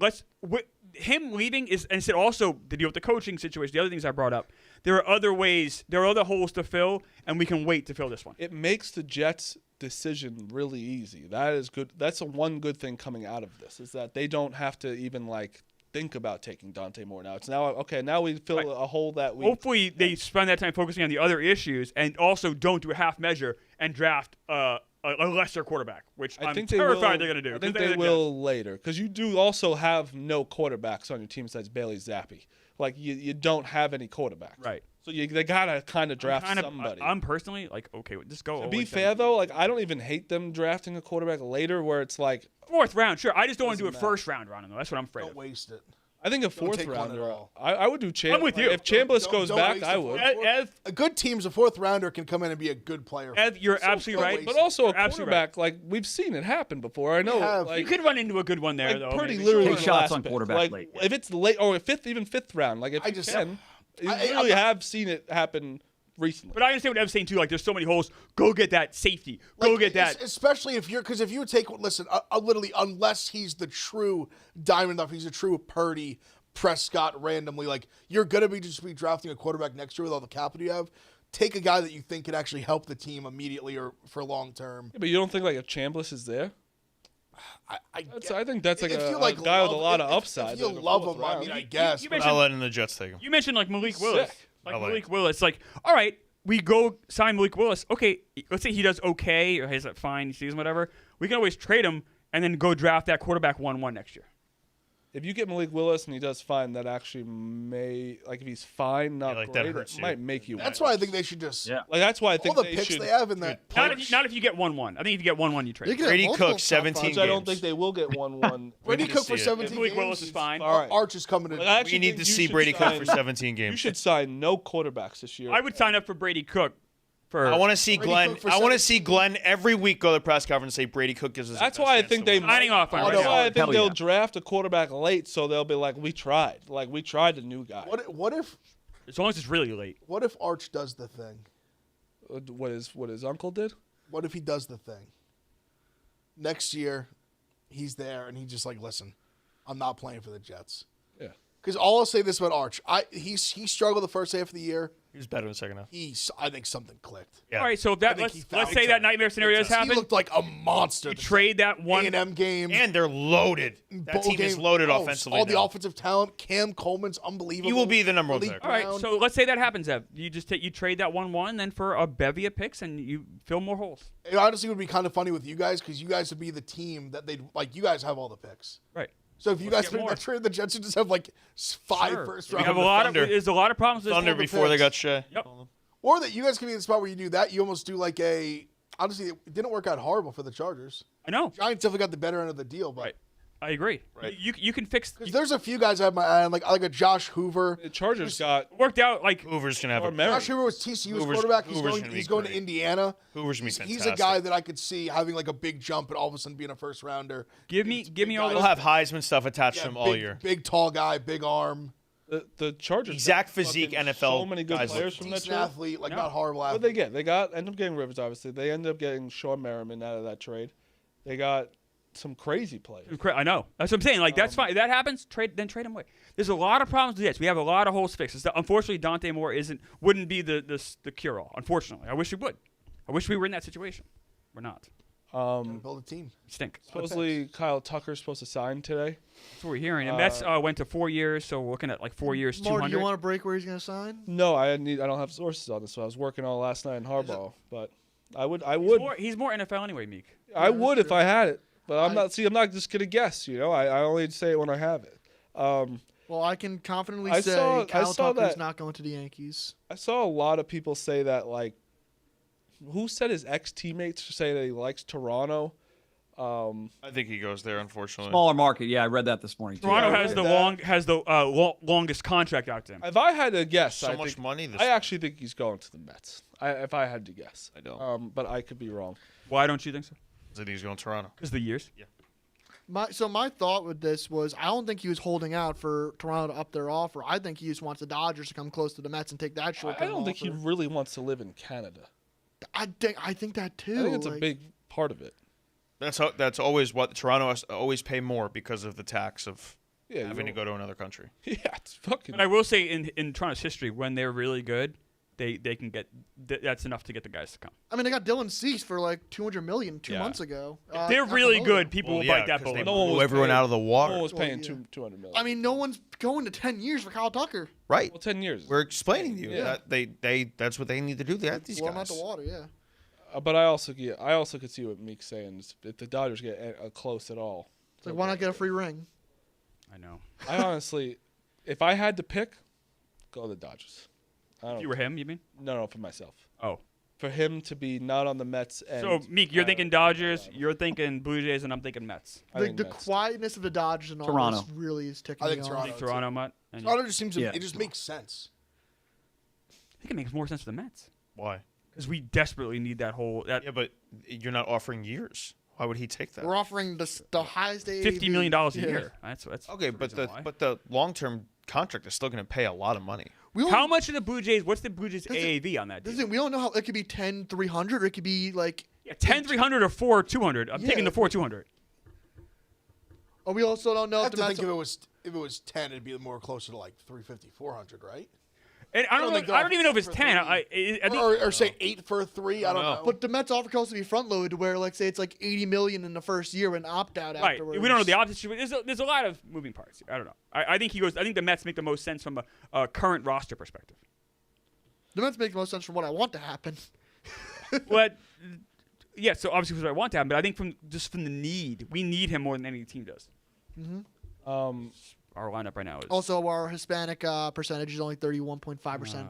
him leaving is, and said also to deal with the coaching situation, the other things I brought up. There are other ways, there are other holes to fill, and we can wait to fill this one. It makes the Jets' decision really easy. That is good. That's one good thing coming out of this is that they don't have to even like think about taking Dante Moore now. It's now okay. Now we fill Right. a hole that we. Hopefully, they spend that time focusing on the other issues, and also don't do a half measure and draft a lesser quarterback, which I I'm think terrified they they're going to do. I think 'cause they're they the will later because you do also have no quarterbacks on your team besides Bailey Zappi. Like you don't have any quarterbacks. Right. So they gotta kind of draft Jets. somebody. I'm personally like, okay, just go. to all be in fair 17. though, like I don't even hate them drafting a quarterback later where it's like 4th round, sure. I just don't want to do a Doesn't matter. first round on him, though. That's what I'm afraid Don't of. waste it. I think a fourth take one at rounder. all. I would do Chambliss. I'm with you. If Chambliss Don't- goes don't back, waste I the would. fourth. A good team's a fourth rounder can come in and be a good player. Ed, you're absolutely don't right. waste But also a You're absolutely right. quarterback, like we've seen it happen before. I know, have. like You could run into a good one there, like though. pretty maybe. literally Take the shots last on pick. quarterback like, late. If it's late or even fifth round, like if I you just- can, you I- literally I'm- have seen it happen recently. But I understand what Ev's saying, too. Like, there's so many holes. Go get that safety. Go Like, get that. especially if you're because if you take literally unless he's the true diamond, if he's a true Purdy, Prescott randomly, like you're gonna be drafting a quarterback next year with all the capital you have. Take a guy that you think could actually help the team immediately or for long term. Yeah, but you don't think like if Chambliss is there? I think that's like If a you, like, guy with a love- lot of if- upside. if you in the love fourth him, I round. mean, I guess. you but mentioned- I'll let in the Jets take him. You mentioned, like, Malik Willis. sick. Like, I like Malik Willis. Like, all right, we go sign Malik Willis. Okay, let's say he does okay or has that fine season, whatever. We can always trade him and then go draft that quarterback 1-1 next year. If you get Malik Willis and he does fine, that actually may like if he's fine, not like, that great, hurts it you. might make you. that's win. why I think they should just Yeah. Like that's why I all think the they picks should. they have in that. Not if you get 1-1. I think if you get 1-1, you trade. You can Brady have multiple Cook, top 17 fives. Which I don't games. think they will get 1-1. Brady need to Cook see for it. 17 Malik games. Willis is fine. All right. Arch is coming in. Like, I actually We need think to you see should Brady Cook sign- for 17 You games. should sign no quarterbacks this year. I would sign up for Brady Cook. I want to see Brady Glenn. Cook for I want to 17 see Glenn every week go to the press conference and say Brady Cook gives us. the That's best why I chance think to they win. Signing off on That's right why I now. think Hell they'll yeah. draft a quarterback late, so they'll be like, "We tried. Like we tried a new guy." What if As long as it's really late. Arch does the thing? What his uncle did? What if he does the thing? Next year, he's there and he's just like, listen, I'm not playing for the Jets. Yeah. Because all I'll say this about Arch, he struggled the first half of the year. He was better in the second half. I think something clicked. Yeah. All right, so I think let's he found say that nightmare scenario has He happened. looked like a monster. You trade that one. A&M game. And they're loaded. That bowl team is game. loaded Oh, offensively. All the now. offensive talent. Cam Coleman's unbelievable. He will be the number one Malik pick. All right, Brown. so let's say that happens, Ev. You just you trade that 1-1, then for a bevy of picks, and you fill more holes. It honestly would be kind of funny with you guys because you guys would be the team that they'd like. You guys have all the picks. Right. So if you Let's guys get made more. that trade, the Jets would just have like 5 Sure. first We round. have a the lot Thunder. there's a lot of problems with Thunder all the before they picks. got Shea. Yep. Or that you guys can be in the spot where you do that. You almost do like a. Honestly, it didn't work out horrible for the Chargers. I know. Giants definitely got the better end of the deal, but Right. I agree. Right. You can fix. because there's a few guys I have my eye on, like a Josh Hoover. The Chargers got Worked out like Hoover's gonna have Or a Merritt. Josh Hoover was TCU's Hoover's- quarterback. Hoover's gonna be He's going to great. Indiana. Hoover's gonna be He's a fantastic. guy that I could see having like a big jump and all of a sudden being a first rounder. give me all guy. He'll those. have Heisman stuff attached to him all big, year. Big tall guy, big arm. the Chargers. Exact got physique fucking NFL So many good guys. players from that Decent trade. athlete, like No. not horrible What athlete. they get? They ended up getting Rivers. Obviously, they ended up getting Sean Merriman out of that trade. They got some crazy players. I know. That's what I'm saying. Like that's fine. If that happens, trade them away. There's a lot of problems with this. We have a lot of holes fixed. Unfortunately, Dante Moore wouldn't be the cure all. Unfortunately, I wish we would. I wish we were in that situation. We're not. Build a team. We stink. Supposedly, Kyle Tucker's supposed to sign today. That's what we're hearing. And Mets went to 4 years, so we're looking at like 4 years, Mark, do 200. you want to break where he's going to sign? No, I don't have sources on this. So I was working all last night in Harbaugh, but I would. He's more NFL anyway, Meek. I would if I had it, but I'm I- not. See, I'm not just gonna guess. You know, I only say it when I have it. Well, I can confidently I say saw Kyle Tucker's that- not going to the Yankees. I saw a lot of people say that. Like, who said his ex teammates say that he likes Toronto? I think he goes there, unfortunately. Smaller market. Yeah, I read that this morning. Too. Toronto I has read the that. longest contract out to him. If I had to guess, So I much think, money. This I actually think he's going to the Mets. If I had to guess, I don't. But I could be wrong. Why don't you think so? I think he's going to Toronto. Because the years. My thought with this was I don't think he was holding out for Toronto to up their offer. I think he just wants the Dodgers to come close to the Mets and take that I short-term don't think he offer. really wants to live in Canada. I think that too. I think it's a like- big part of it. That's always what Toronto has to always pay more because of the tax of Yeah, having to go to another country. Yeah, it's fucking. But I will say in Toronto's history, when they're really good, they can get that's enough to get the guys to come. I mean, they got Dylan Cease for like $200 million two Yeah. months ago. If they're really Acapulco. good, people will bite that 'cause they bullet. No one blew was everyone paying- out of the No water. one was Well, paying yeah. 200 million. I mean, no one's going to 10 years for Kyle Tucker. Right. well, 10 years. We're explaining to you Yeah. that they that's what they need to do. They have these Blow him out guys. the water, yeah. But I also could see what Meek's saying. Is if the Dodgers get close at all, It's like, why not get a free ring? I know. I honestly, if I had to pick, go the Dodgers. I If don't. you were him, you mean? No, for myself. Oh. For him to be not on the Mets and So Meek, you're thinking Dodgers, you're thinking Blue Jays, and I'm thinking Mets. I think The Mets. quietness of the Dodgers and all Toronto. this really is ticking I think me off. I Toronto. think Toronto, Mutt. And Toronto just seems Yeah. it just makes sense. I think it makes more sense for the Mets Why? because we desperately need that whole Yeah, but you're not offering years. Why would he take that? We're offering the highest AAV. $50 million a Yeah. year. That's Okay, the but reason why. the long term contract is still going to pay a lot of money. We don't, How much of the Blue Jays? What's the Blue Jays Does it- AAV on that? this Deal? is- we don't know how it could be 10-300 or it could be like. Yeah, 10-300 or 4-200. I'm taking the Yeah. 4-200. Oh, we also don't know I if have the to Mets. think if it was 10, it'd be more closer to like 350, 400, right? And I don't think know. they're I don't even know if it's for 10. three. I think Or say 8 for a 3. I don't know. know. But the Mets offer could also be front loaded, where like say it's like $80 million in the first year and opt out right. afterwards. We don't know the opposite. There's a lot of moving parts. I don't know. I think he goes. I think the Mets make the most sense from a current roster perspective. The Mets make the most sense from what I want to happen. But yeah, so obviously because I want to happen, but I think from the need, we need him more than any team does. Our lineup right now is Also, our Hispanic percentage is only 31.5%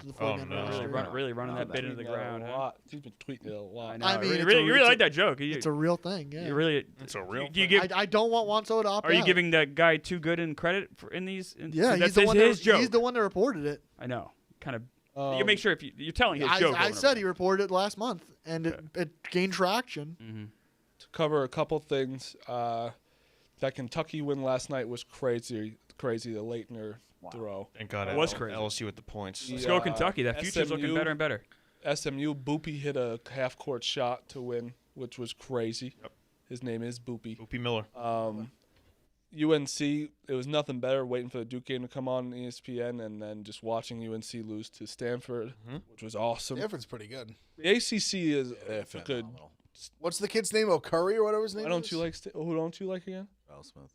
of the floor Oh, man no. roster. really running that bit into the Tweeting that ground. a Huh? lot. He's been tweeting it a lot. I know. I mean, you it's really, a- you really it's like a- that joke. It's a real thing, yeah. You really. It's a real Do you thing. give? I don't want Juanso to opt out. Are you giving that guy too good in credit for in these? Yeah, that's he's the one. his joke. He's the one that reported it. I know. Kind of. You make sure if you're telling his I, joke. I over. said he reported it last month, and it gained traction. To cover a couple things, that Kentucky win last night was crazy. The Leitner throw. Thank God. It was crazy. LSU with the points. Let's go Kentucky. That future's looking SMU better and better. SMU, Boopy hit a half-court shot to win, which was crazy. Yep. His name is Boopy. Opie Miller. UNC, it was nothing better waiting for the Duke game to come on ESPN and then just watching UNC lose to Stanford, which was awesome. Stanford's pretty good. The ACC is They're a good. phenomenal. What's the kid's name? O'Curry or whatever his name Why don't is? you like? Who don't you like again? Val Smith.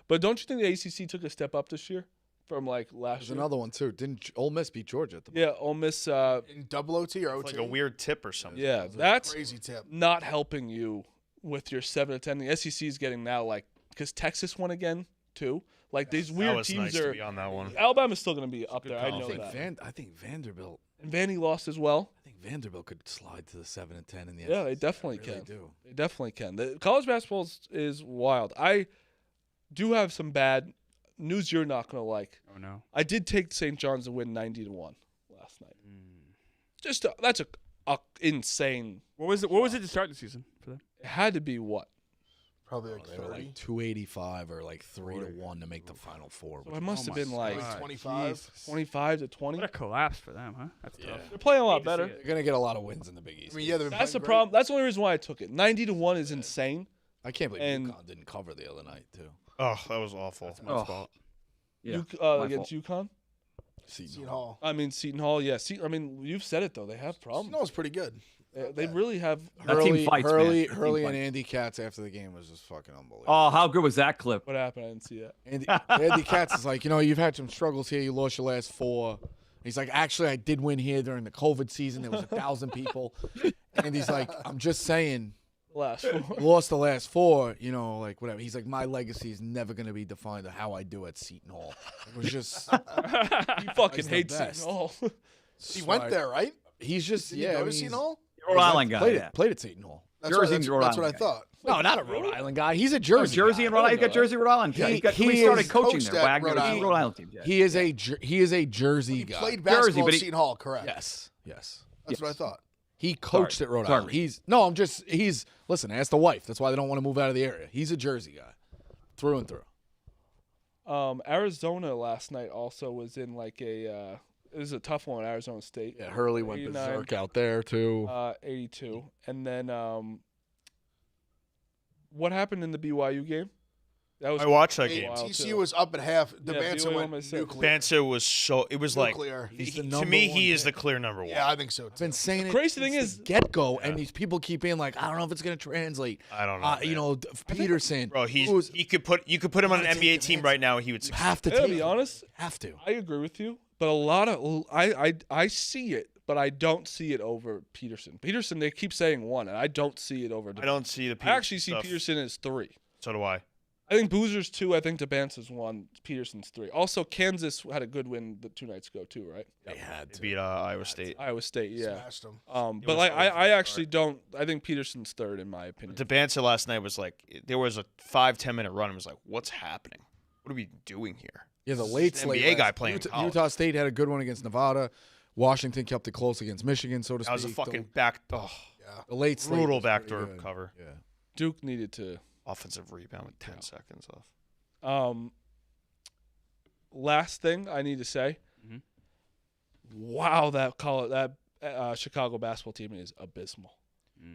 But don't you think the ACC took a step up this year from like last There's year? another one too. Didn't Ole Miss beat Georgia at the Yeah, Ole Miss. In double OT or OT? Like a weird tip or something. Yeah, that's Crazy tip. not helping you with your 7 to 10. The SEC is getting now like because Texas won again too. Like these That weird was teams nice to are. be on that one. Alabama's still going to be up there. I I know think that. I think Vanderbilt. And Vandy lost as well. I think Vanderbilt could slide to the 7 and 10 in the Yeah, SEC. they definitely I really can. do. They definitely can. The college basketball is wild. I do have some bad news you're not going to like. Oh no. I did take St. John's to win 90-1 last night. Just that's a insane. What was it? What was it to start the season for them? It had to be what? Probably like They were 30. like 285 or like 3-1 to make the Final Four. So it must have been like Like 25. 25 to 20. What a collapse for them, huh? That's tough. They're playing a lot Hate to better. see it. They're gonna get a lot of wins in the Big East. I mean, yeah, they've been That's the playing great. problem. That's the only reason why I took it. 90-1 is insane. I can't believe and- UConn didn't cover the other night too. Oh, that was awful. Oh, yeah. my Against UConn. Seton Hall. I mean Seton Hall. Yeah. I mean you've said it though. They have Seton problems. Hall's pretty good. They really have. That team Hurley, fights, man. Hurley, That team Hurley and fights. Andy Katz after the game was just fucking unbelievable. Oh, how good was that clip? What happened? I didn't see that. Andy Katz is like, you've had some struggles here. You lost your last 4. He's like, actually, I did win here during the COVID season. There was 1,000 people. And he's like, I'm just saying, Last four. lost the last 4, like whatever. He's like, my legacy is never going to be defined on how I do at Seton Hall. It was just, He fucking He's the hates Seton best. Hall. He went there, right? He's just, Did yeah. he I go mean, to Seton he's- Hall? Rhode Island guy. Played, Yeah. played at Seton Hall. That's Jersey what, and Rhode that's what I Island guy. thought. No, not a Rhode Island guy. He's a Oh, Jersey. Jersey guy. and Rhode Island. You got Jersey, Rhode Island. Yeah, He- you got, he we started is coaching coached there. at Wagner, Rhode the Island. Rhode Island team. Yeah. He is a Jersey He guy. played basketball but at he- Seton Hall, correct? Yes. That's what I thought. He coached at Rhode Sorry. Island. Listen, ask the wife. That's why they don't want to move out of the area. He's a Jersey guy. Through and through. Arizona last night also was in like a. It was a tough one. Arizona State. Yeah, Hurley went 89, berserk out there too. 82, and then what happened in the BYU game? That was I watched that Hey, game. Wild, TCU too. was up at half. Yeah, Devanza BYU went almost said- nuclear. Banter was so. It was like. Nuclear. He's the To number me, one he is the pick. clear number 1. Yeah, I think so I've too. been saying it. Crazy thing since is- the get-go, and these people keep being like, I don't know if it's gonna translate. I don't know. man. Peterson. Bro, who's- you could put him on an gotta NBA take team Devanza. right now. He would you succeed. have to Yeah, take to be him. honest, Have to. I agree with you, but a lot of I see it, but I don't see it over Peterson. Peterson, they keep saying 1, and I don't see it over. I don't see the. I actually see stuff. Peterson as 3. So do I. I think Boozer's 2. I think DeBance's 1. Peterson's 3. Also, Kansas had a good win 2 nights ago too, right? They had They to. beat Iowa State. Iowa State, yeah. Smashed him. But was like always I a actually don't. I think Peterson's 3rd in my opinion. The Banter last night was like there was a 5-10 minute run. It was like, what's happening? What are we doing here? Yeah, the late This slate. NBA guy last- playing college. Utah State had a good one against Nevada. Washington kept it close against Michigan, so to That was a speak. fucking back. Oh, The late slate brutal was pretty backdoor good. cover. Yeah. Duke needed to. Offensive rebound with 10 seconds left. Last thing I need to say. Mhm. Wow, that Chicago basketball team is abysmal.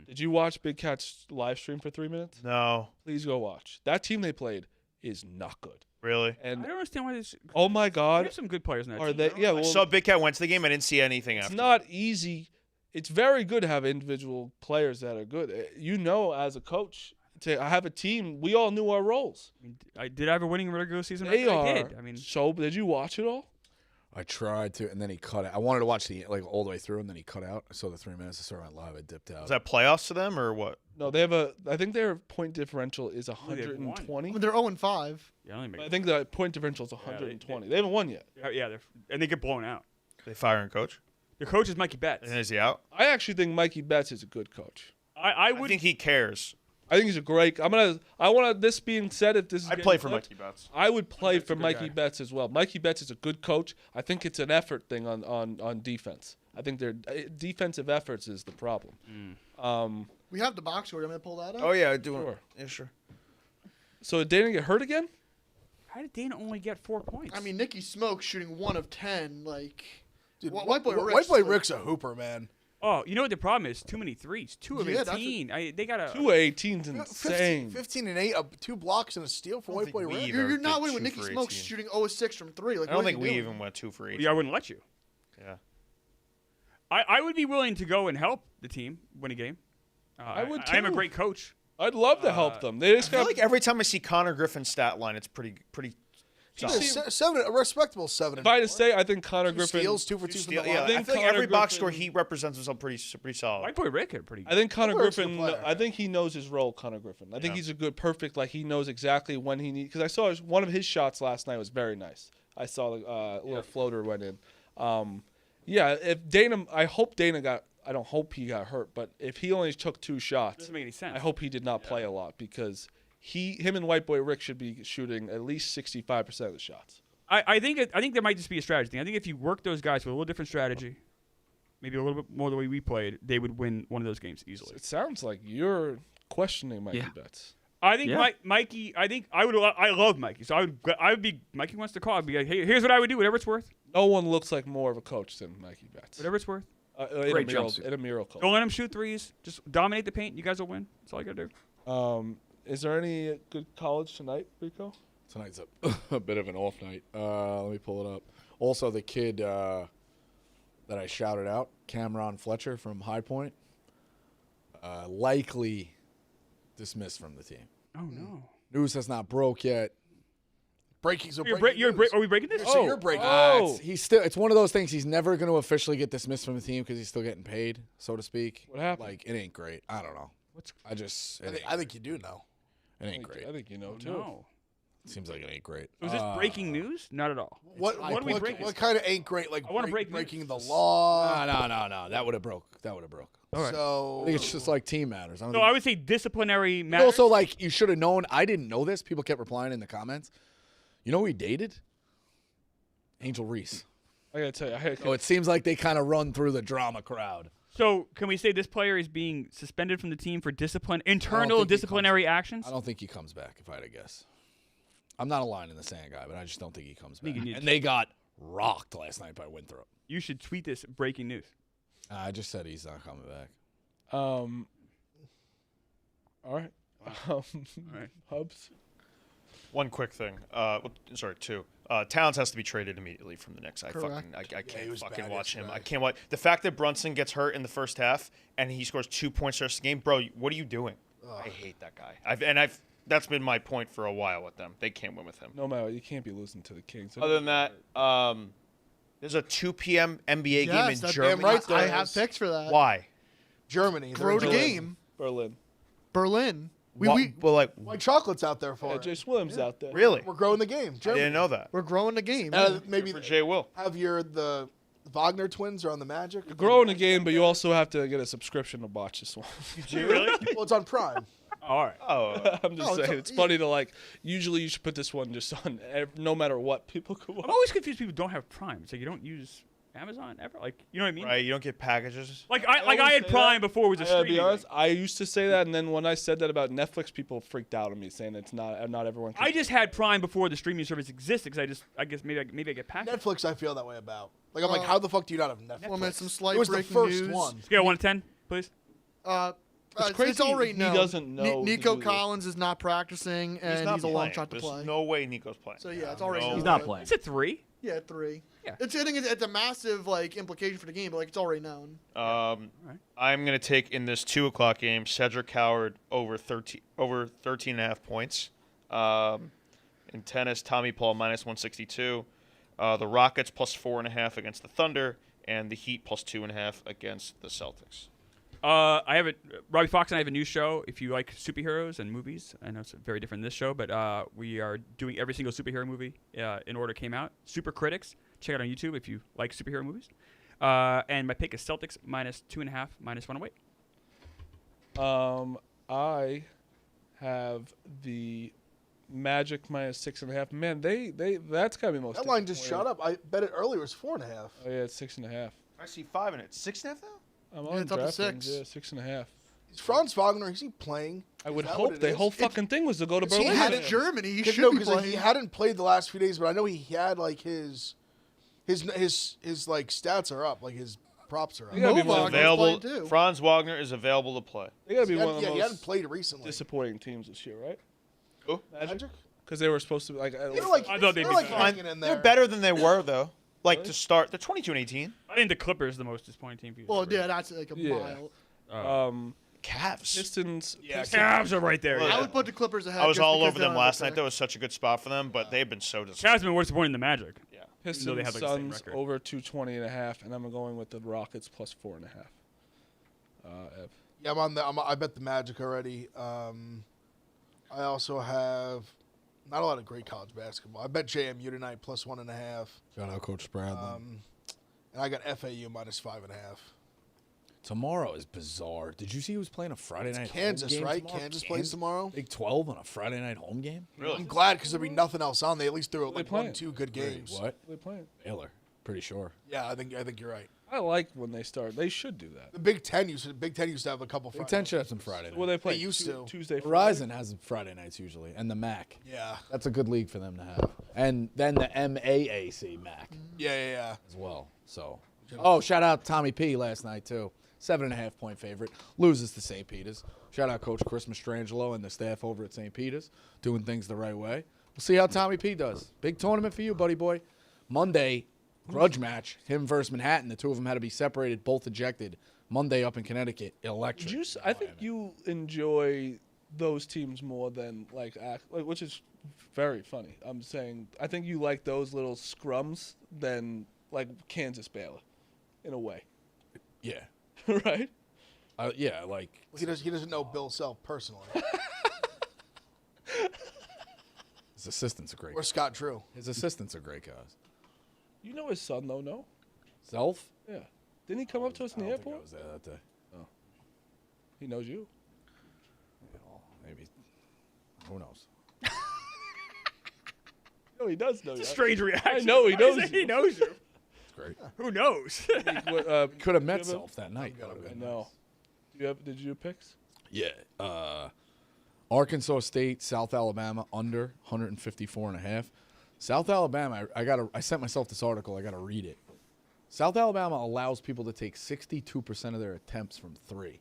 Did you watch Big Cat's live stream for 3 minutes? No, Please go watch. That team they played is not good. really. I And don't understand why this. oh my They God, have some good players in that are team. they? Yeah, I well, saw Big Cat went to the game. I didn't see anything it's after. not easy. It's very good to have individual players that are good. As a coach, to have a team, we all knew our roles. I did have a winning regular season They record. are. I did. I mean, So did you watch it all? I tried to, and then he cut out. I wanted to watch all the way through, and then he cut out. I saw the 3 minutes. I saw it on live. I dipped out. Was that playoffs to them or what? No, they have I think their point differential is they have won. 120. I mean, they're 0-5. yeah, only I think the point differential is 120. They haven't won yet. and they get blown out. They firing coach? The coach is Mikey Betts. And is he out? I actually think Mikey Betts is a good coach. I I would. think he cares. I think he's a great. This being said, if this is I'd getting play for clipped, Mikey Betts. I would play Betts for a good Mikey guy. Betts as well. Mikey Betts is a good coach. I think it's an effort thing on defense. I think their defensive efforts is the problem. We have the box score. I'm going to pull that up. Oh yeah, I do. Sure. Yeah, sure. So did Dana get hurt again? How did Dana only get 4 points? I mean, Nicky Smoke shooting 1 of 10. Like, Dude, White Boy White Rick's Boy like- Rick's a hooper, man. Oh, you know what the problem is? Too many threes. 2 of Yeah, that's 18. They got to. 2 of 18's insane. 15 and 8, 2 blocks and a steal for I don't White think Boy we Rick. either You're not did winning with 2 Nicky for Smokes 18. shooting 0 of 6 from 3. Like, I don't what are think you we doing? even went 2 for 18. Yeah, I wouldn't let you. Yeah. I would be willing to go and help the team win a game. I would I'm a too. great coach. I'd love to help them. They just I feel got like every time I see Connor Griffin's stat line, it's pretty Yeah, solid. a respectable 7. If I had to say, I think Connor 2 Griffin. steals, 2 for 2 from the Yeah, line. I, think feel like Connor every box Griffin- score he represents himself pretty solid. White Boy Rick had pretty good. I think Connor Works for the Griffin. player. I think he knows his role. Connor Griffin. I think Yeah. he's a good, perfect. Like he knows exactly when he needs. Because I saw one of his shots last night was very nice. I saw the little floater went in. Yeah, if Dana, I hope Dana got. I don't hope he got hurt, but if he only took 2 shots, Doesn't make any sense. I hope he did not play a lot because him and White Boy Rick should be shooting at least 65% of the shots. I think there might just be a strategy thing. I think if you work those guys with a little different strategy, maybe a little bit more the way we played, they would win one of those games easily. It sounds like you're questioning Mikey Betts. I think Yeah. Mikey. I think I would. I love Mikey, so I would be. Mikey wants to call. I'd be like, hey, here's what I would do. Whatever it's worth. No one looks like more of a coach than Mikey Betts. Whatever it's worth. Great jumpsuit. In a miracle. Don't let him shoot threes. Just dominate the paint. You guys will win. That's all you gotta do. Is there any good college tonight, Rico? Tonight's a bit of an off night. Let me pull it up. Also, the kid that I shouted out, Cameron Fletcher from High Point, likely dismissed from the team. Oh no. News has not broke yet. Breaking. So Are breaking news. we breaking this? So you're breaking. It's one of those things. He's never going to officially get dismissed from the team because he's still getting paid, so to speak. What happened? Like, it ain't great. I don't know. I think you do know. It ain't great. I think you know too. No. Seems like it ain't great. So is this breaking news? Not at all. What are we breaking? What kind of ain't great? Like I wanna break breaking news. the law. No. That would have broke. All right. So I think it's just like team matters. So I would say disciplinary And matters. also, like, you should have known. I didn't know this. People kept replying in the comments. You know who he dated? Angel Reese. I gotta tell you. So it seems like they kind of run through the drama crowd. So can we say this player is being suspended from the team for internal think he disciplinary actions? I don't think he comes back, if I had to guess. I'm not a line in the sand guy, but I just don't think he comes back. think you need And to- they got rocked last night by Winthrop. You should tweet this breaking news. I just said he's not coming back. All right. right. Hubs. One quick thing. Sorry, 2. Towns has to be traded immediately from the Knicks. I can't was fucking bad watch him. yesterday. I can't watch the fact that Brunson gets hurt in the first half and he scores 2 points the game. Bro, what are you doing? I hate that guy. That's been my point for a while with them. They can't win with him. No matter, you can't be losing to the Kings. Other than that, there's a 2 p.m. NBA game Yes, in that's Germany. damn right I there have is. picks for that. Why? Germany. they're Grow the in Berlin. game. Berlin. Berlin. But like, White chocolate's out there for it. Jace Williams out there. really? We're growing the game. I Germany. didn't know that. We're growing the game. Maybe For Jay Will. have the Wagner twins are on the Magic. You're growing the game, but you also have to get a subscription to watch this one. Really? Well, it's on Prime. All right. Oh, I'm just saying, it's funny to like. Usually, you should put this one just on, no matter what. People could watch. I'm always confused. People don't have Prime. It's like you don't use Amazon ever. Like you know what I mean? right. You don't get packages. Like I always had say Prime that. before it was a I gotta streaming. be honest. I used to say that, and then when I said that about Netflix, people freaked out on me, saying it's not everyone. Can I just had Prime before the streaming service existed because I guess maybe I get packages. Netflix, I feel that way about. Like, I'm like, how the fuck do you not have Netflix? Well, man, some slight it was the breaking first news. one. Scale 1 to 10, please. It's It's crazy already he known. doesn't know to Nico do this. Collins is not practicing, and He's not a long playing. shot to There's play. no way Nico's playing. So yeah, it's already No. known. He's not playing. It's a 3. Yeah, 3. Yeah. I think it's a massive like implication for the game, but like it's already known. I'm gonna take in this 2:00 game Cedric Howard over 13.5 points. In tennis, Tommy Paul -162. The Rockets +4.5 against the Thunder, and the Heat +2.5 against the Celtics. I have Robbie Fox and I have a new show. If you like superheroes and movies, I know it's very different than this show, but we are doing every single superhero movie in order it came out. Super Critics. Check it out on YouTube if you like superhero movies. And my pick is Celtics -2.5, -108. I have the Magic -6.5. Man, that's gotta be most. That line just disappointing. shot up. I bet it earlier was 4.5. Oh yeah, it's 6.5. I see 5 in it. 6.5 now? I'm Yeah, on it's up to DraftKings, 6. Yeah, 6.5. Is Franz Wagner? Is he playing? I would Is that hope what it the is? whole fucking thing was to go to Is he Berlin. had It's Germany. He Because should be he playing. hadn't played the last few days, but I know he had like his like stats are up, like his props are up. They gotta be Mo one of Wagner's Available. playing too. Franz Wagner is available to play. They gotta be one of the He hadn't most played recently. disappointing teams this year, right? Who? Magic? Because they were supposed to be like. They're like, I thought they'd they're be like fine. hanging in there. They're better than they were though. Like Really? to start, they're 22-18. I think the Clippers are the most disappointing team for you. Well, yeah, that's like a Yeah. mile. Cavs. Pistons. Yeah, Cavs are right there. Well, I would put the Clippers ahead. I was just all because over they're them on last the night. pick. That was such a good spot for them, but they've been so Cavs disappointing. have been more disappointing than the Magic. Yeah. Pistons, though they have, like, the same Suns record. over 220.5, and I'm going with the Rockets plus 4.5. Ev. Yeah, I bet the Magic already. I also have not a lot of great college basketball. I bet JMU tonight plus 1.5. Shout out Coach Spradlin. And I got FAU minus 5.5. Tomorrow is bizarre. Did you see who was playing a Friday night Kansas, home game right? tomorrow? Kansas plays tomorrow. Big 12 on a Friday night home game? Really? I'm glad because there'll be nothing else on. They at least threw like playing? 1-2 good games. What? They playing. Baylor. Pretty sure. Yeah, I think you're right. I like when they start. They should do that. The Big Ten used to have a couple. Big Friday Ten should have some Friday Well, nights. they play used to. Tuesday. Friday. Verizon has Friday nights usually, and the MAC. Yeah, That's a good league for them to have. And then the MAAC MAC yeah. as well. So, oh, shout out Tommy P last night too. 7.5 point favorite. Loses to St. Peter's. Shout out Coach Chris Mastrangelo and the staff over at St. Peter's doing things the right way. We'll see how Tommy P does. Big tournament for you, buddy boy. Monday, grudge match. Him versus Manhattan. The two of them had to be separated, both ejected. Monday up in Connecticut. Electric. I think you enjoy those teams more than which is very funny. I'm saying I think you like those little scrums than like Kansas Baylor, in a way, Yeah. right? Yeah, like He doesn't know Bill Self personally his assistants are great. or Scott Drew. His assistants are great guys. You know his son though, no? Self? Yeah. Didn't he come up to us in the I don't think I airport? was there that day. He knows you. Well, maybe. Who knows? No, he does know you. It's a strange reaction. I know he Why knows is it you. He knows you. It's great. Who knows? Could have met you have a- Self that night. I know. Did you have picks? Yeah. Arkansas State, South Alabama under 154.5. South Alabama, I sent myself this article. I got to read it. South Alabama allows people to take 62% of their attempts from three.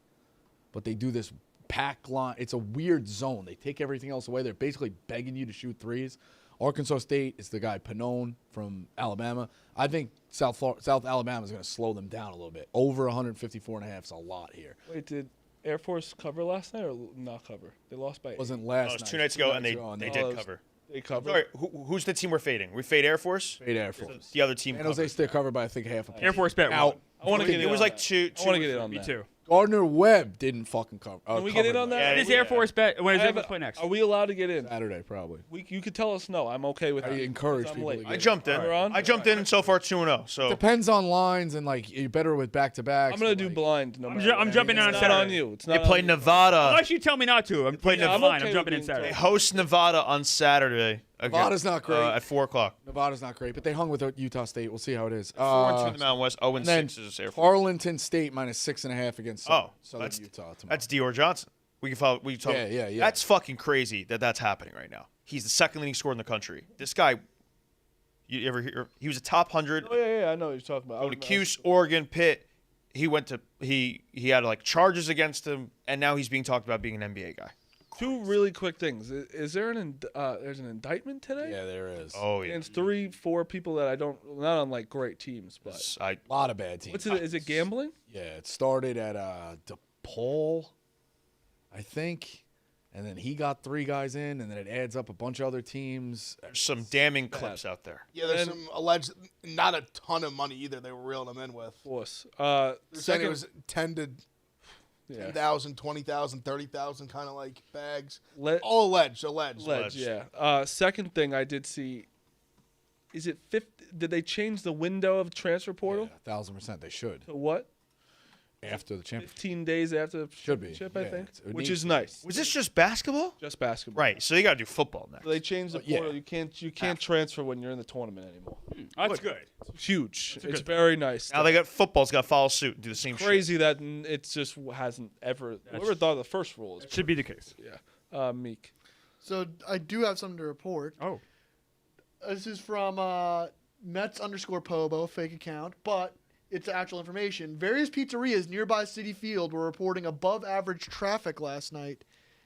But they do this pack line. It's a weird zone. They take everything else away. They're basically begging you to shoot threes. Arkansas State is the guy Pannone from Alabama. I think South Alabama is going to slow them down a little bit. Over 154.5 is a lot here. Wait, did Air Force cover last night or not cover? They lost by It wasn't It last was night. 2 nights ago, and they Oh, did it was- cover. They covered. Sorry, who's the team we're fading? We fade Air Force. Eight Air Force. The other team. San Jose covered. State covered by I think half a point. Air Force bet Now, one. I want to get in. It was on like that. two. I want to get in on Me that. too. Gardner Webb didn't fucking cover. Can we get in on that? Yeah, When is yeah. Air Force bet? When I does Air have Force a- play next? Are we allowed to get in? Saturday probably. You could tell us no. I'm okay with I that. encourage I'm people late. to I get jumped in. We're on? I jumped in, and so far 2-0. So Depends on lines and like you're better with back to back. I'm gonna do blind. No matter I'm what. jumping in on It's not on Saturday. you. It's they not play on you. Nevada. Unless you tell me not to. I'm playing I'm fine. okay I'm jumping in with being They Saturday. host Nevada on Saturday. Nevada's not great. At 4:00. Nevada's not great, but they hung with Utah State. We'll see how it is. 4-2 in the Mountain West. and then 0-6 is Air Force. Arlington State minus 6.5 against Southern that's Utah tomorrow. That's Dior Johnson. We can follow. We can talk. Yeah. That's fucking crazy that's happening right now. He's the second leading scorer in the country. This guy. You ever hear? He was a top 100. Oh yeah, I know what you're talking about. Go to Cuse, Oregon, Pitt. He went to he had like charges against him, and now he's being talked about being an NBA guy. Two really quick things. Is there there's an indictment today? Yeah, there is. Oh yeah. Against 3-4 people that I don't, not on like great teams, but I A lot of bad teams. what's it? Is it gambling? Yeah, it started at DePaul, I think, and then he got 3 guys in, and then it adds up a bunch of other teams. there's some damning clips out there. Yeah, there's And- some alleged, not a ton of money either. They were reeling them in with. Of course. They're saying Second, it was 10 to yeah. 10,000, 20,000, 30,000 kind of like bags. Let- All alleged. Ledge, yeah. Second thing I did see. Is it 50? Did they change the window of transfer portal Yeah, 1,000% they should. to what? After the championship. 15 days after the Should be, championship, I yeah, think, it which needs is to. nice. Was this just basketball? Just basketball. Right. So you got to do football next. So they changed the Yeah. portal. You can't transfer when you're in the tournament anymore. That's good. It's huge. a It's good very nice. Now they got football's got to follow suit and do the same shit. Crazy that it's just hasn't ever. Whoever thought the first rule is Should be the case. yeah. Meek. So I do have something to report. Oh. This is from Mets_Pobo, fake account, but it's actual information. Various pizzerias nearby Citi Field were reporting above-average traffic last night.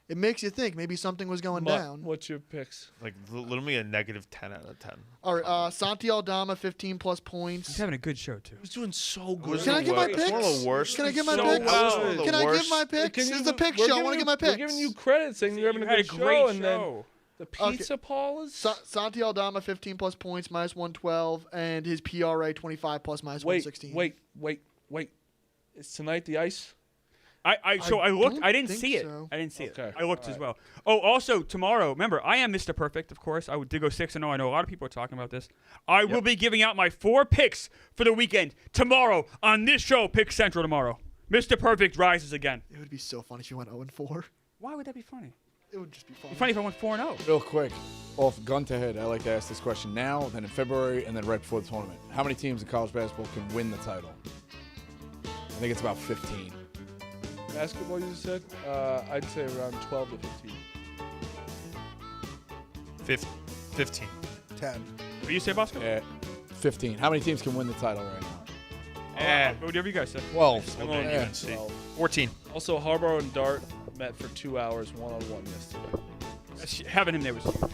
It makes you think maybe something was going down. What's your picks? Like literally a negative 10 out of 10. All right, Santi Aldama, 15-plus points. He's having a good show too. He's doing so good. Can I get my It's picks? one of the worst. Can I get my So picks? well. Can I give my picks? This is the pick show. I want to get my picks. We're giving you credit saying you're having a good show, and then the pizza Paul is. Santi Aldama, 15-plus points, -112, and his PRA, 25-plus, -116. Wait. Is tonight the ice? I looked. don't I didn't think see it. so. I didn't see it. Okay. I looked as well. Oh, also tomorrow. Remember, I am Mr. Perfect, of course. I did go 6-0. I know a lot of people are talking about this. I will be giving out my 4 picks for the weekend tomorrow on this show, Pick Central tomorrow. Mr. Perfect rises again. It would be so funny if you went 0-4. Why would that be funny? It would just be funny. It'd be funny if I went 4-0. Real quick, off gun to head, I like to ask this question now, then in February, and then right before the tournament. How many teams in college basketball can win the title? I think it's about 15. Basketball, you just said? I'd say around 12 to 15. 15. 10. What do you say, Bosco? Yeah, 15. How many teams can win the title right now? Whatever you guys say. 12. I'm going Yeah. UNC. 14. Also, Harbaugh and Dart met for 2 hours one-on-one yesterday. Having him there was huge.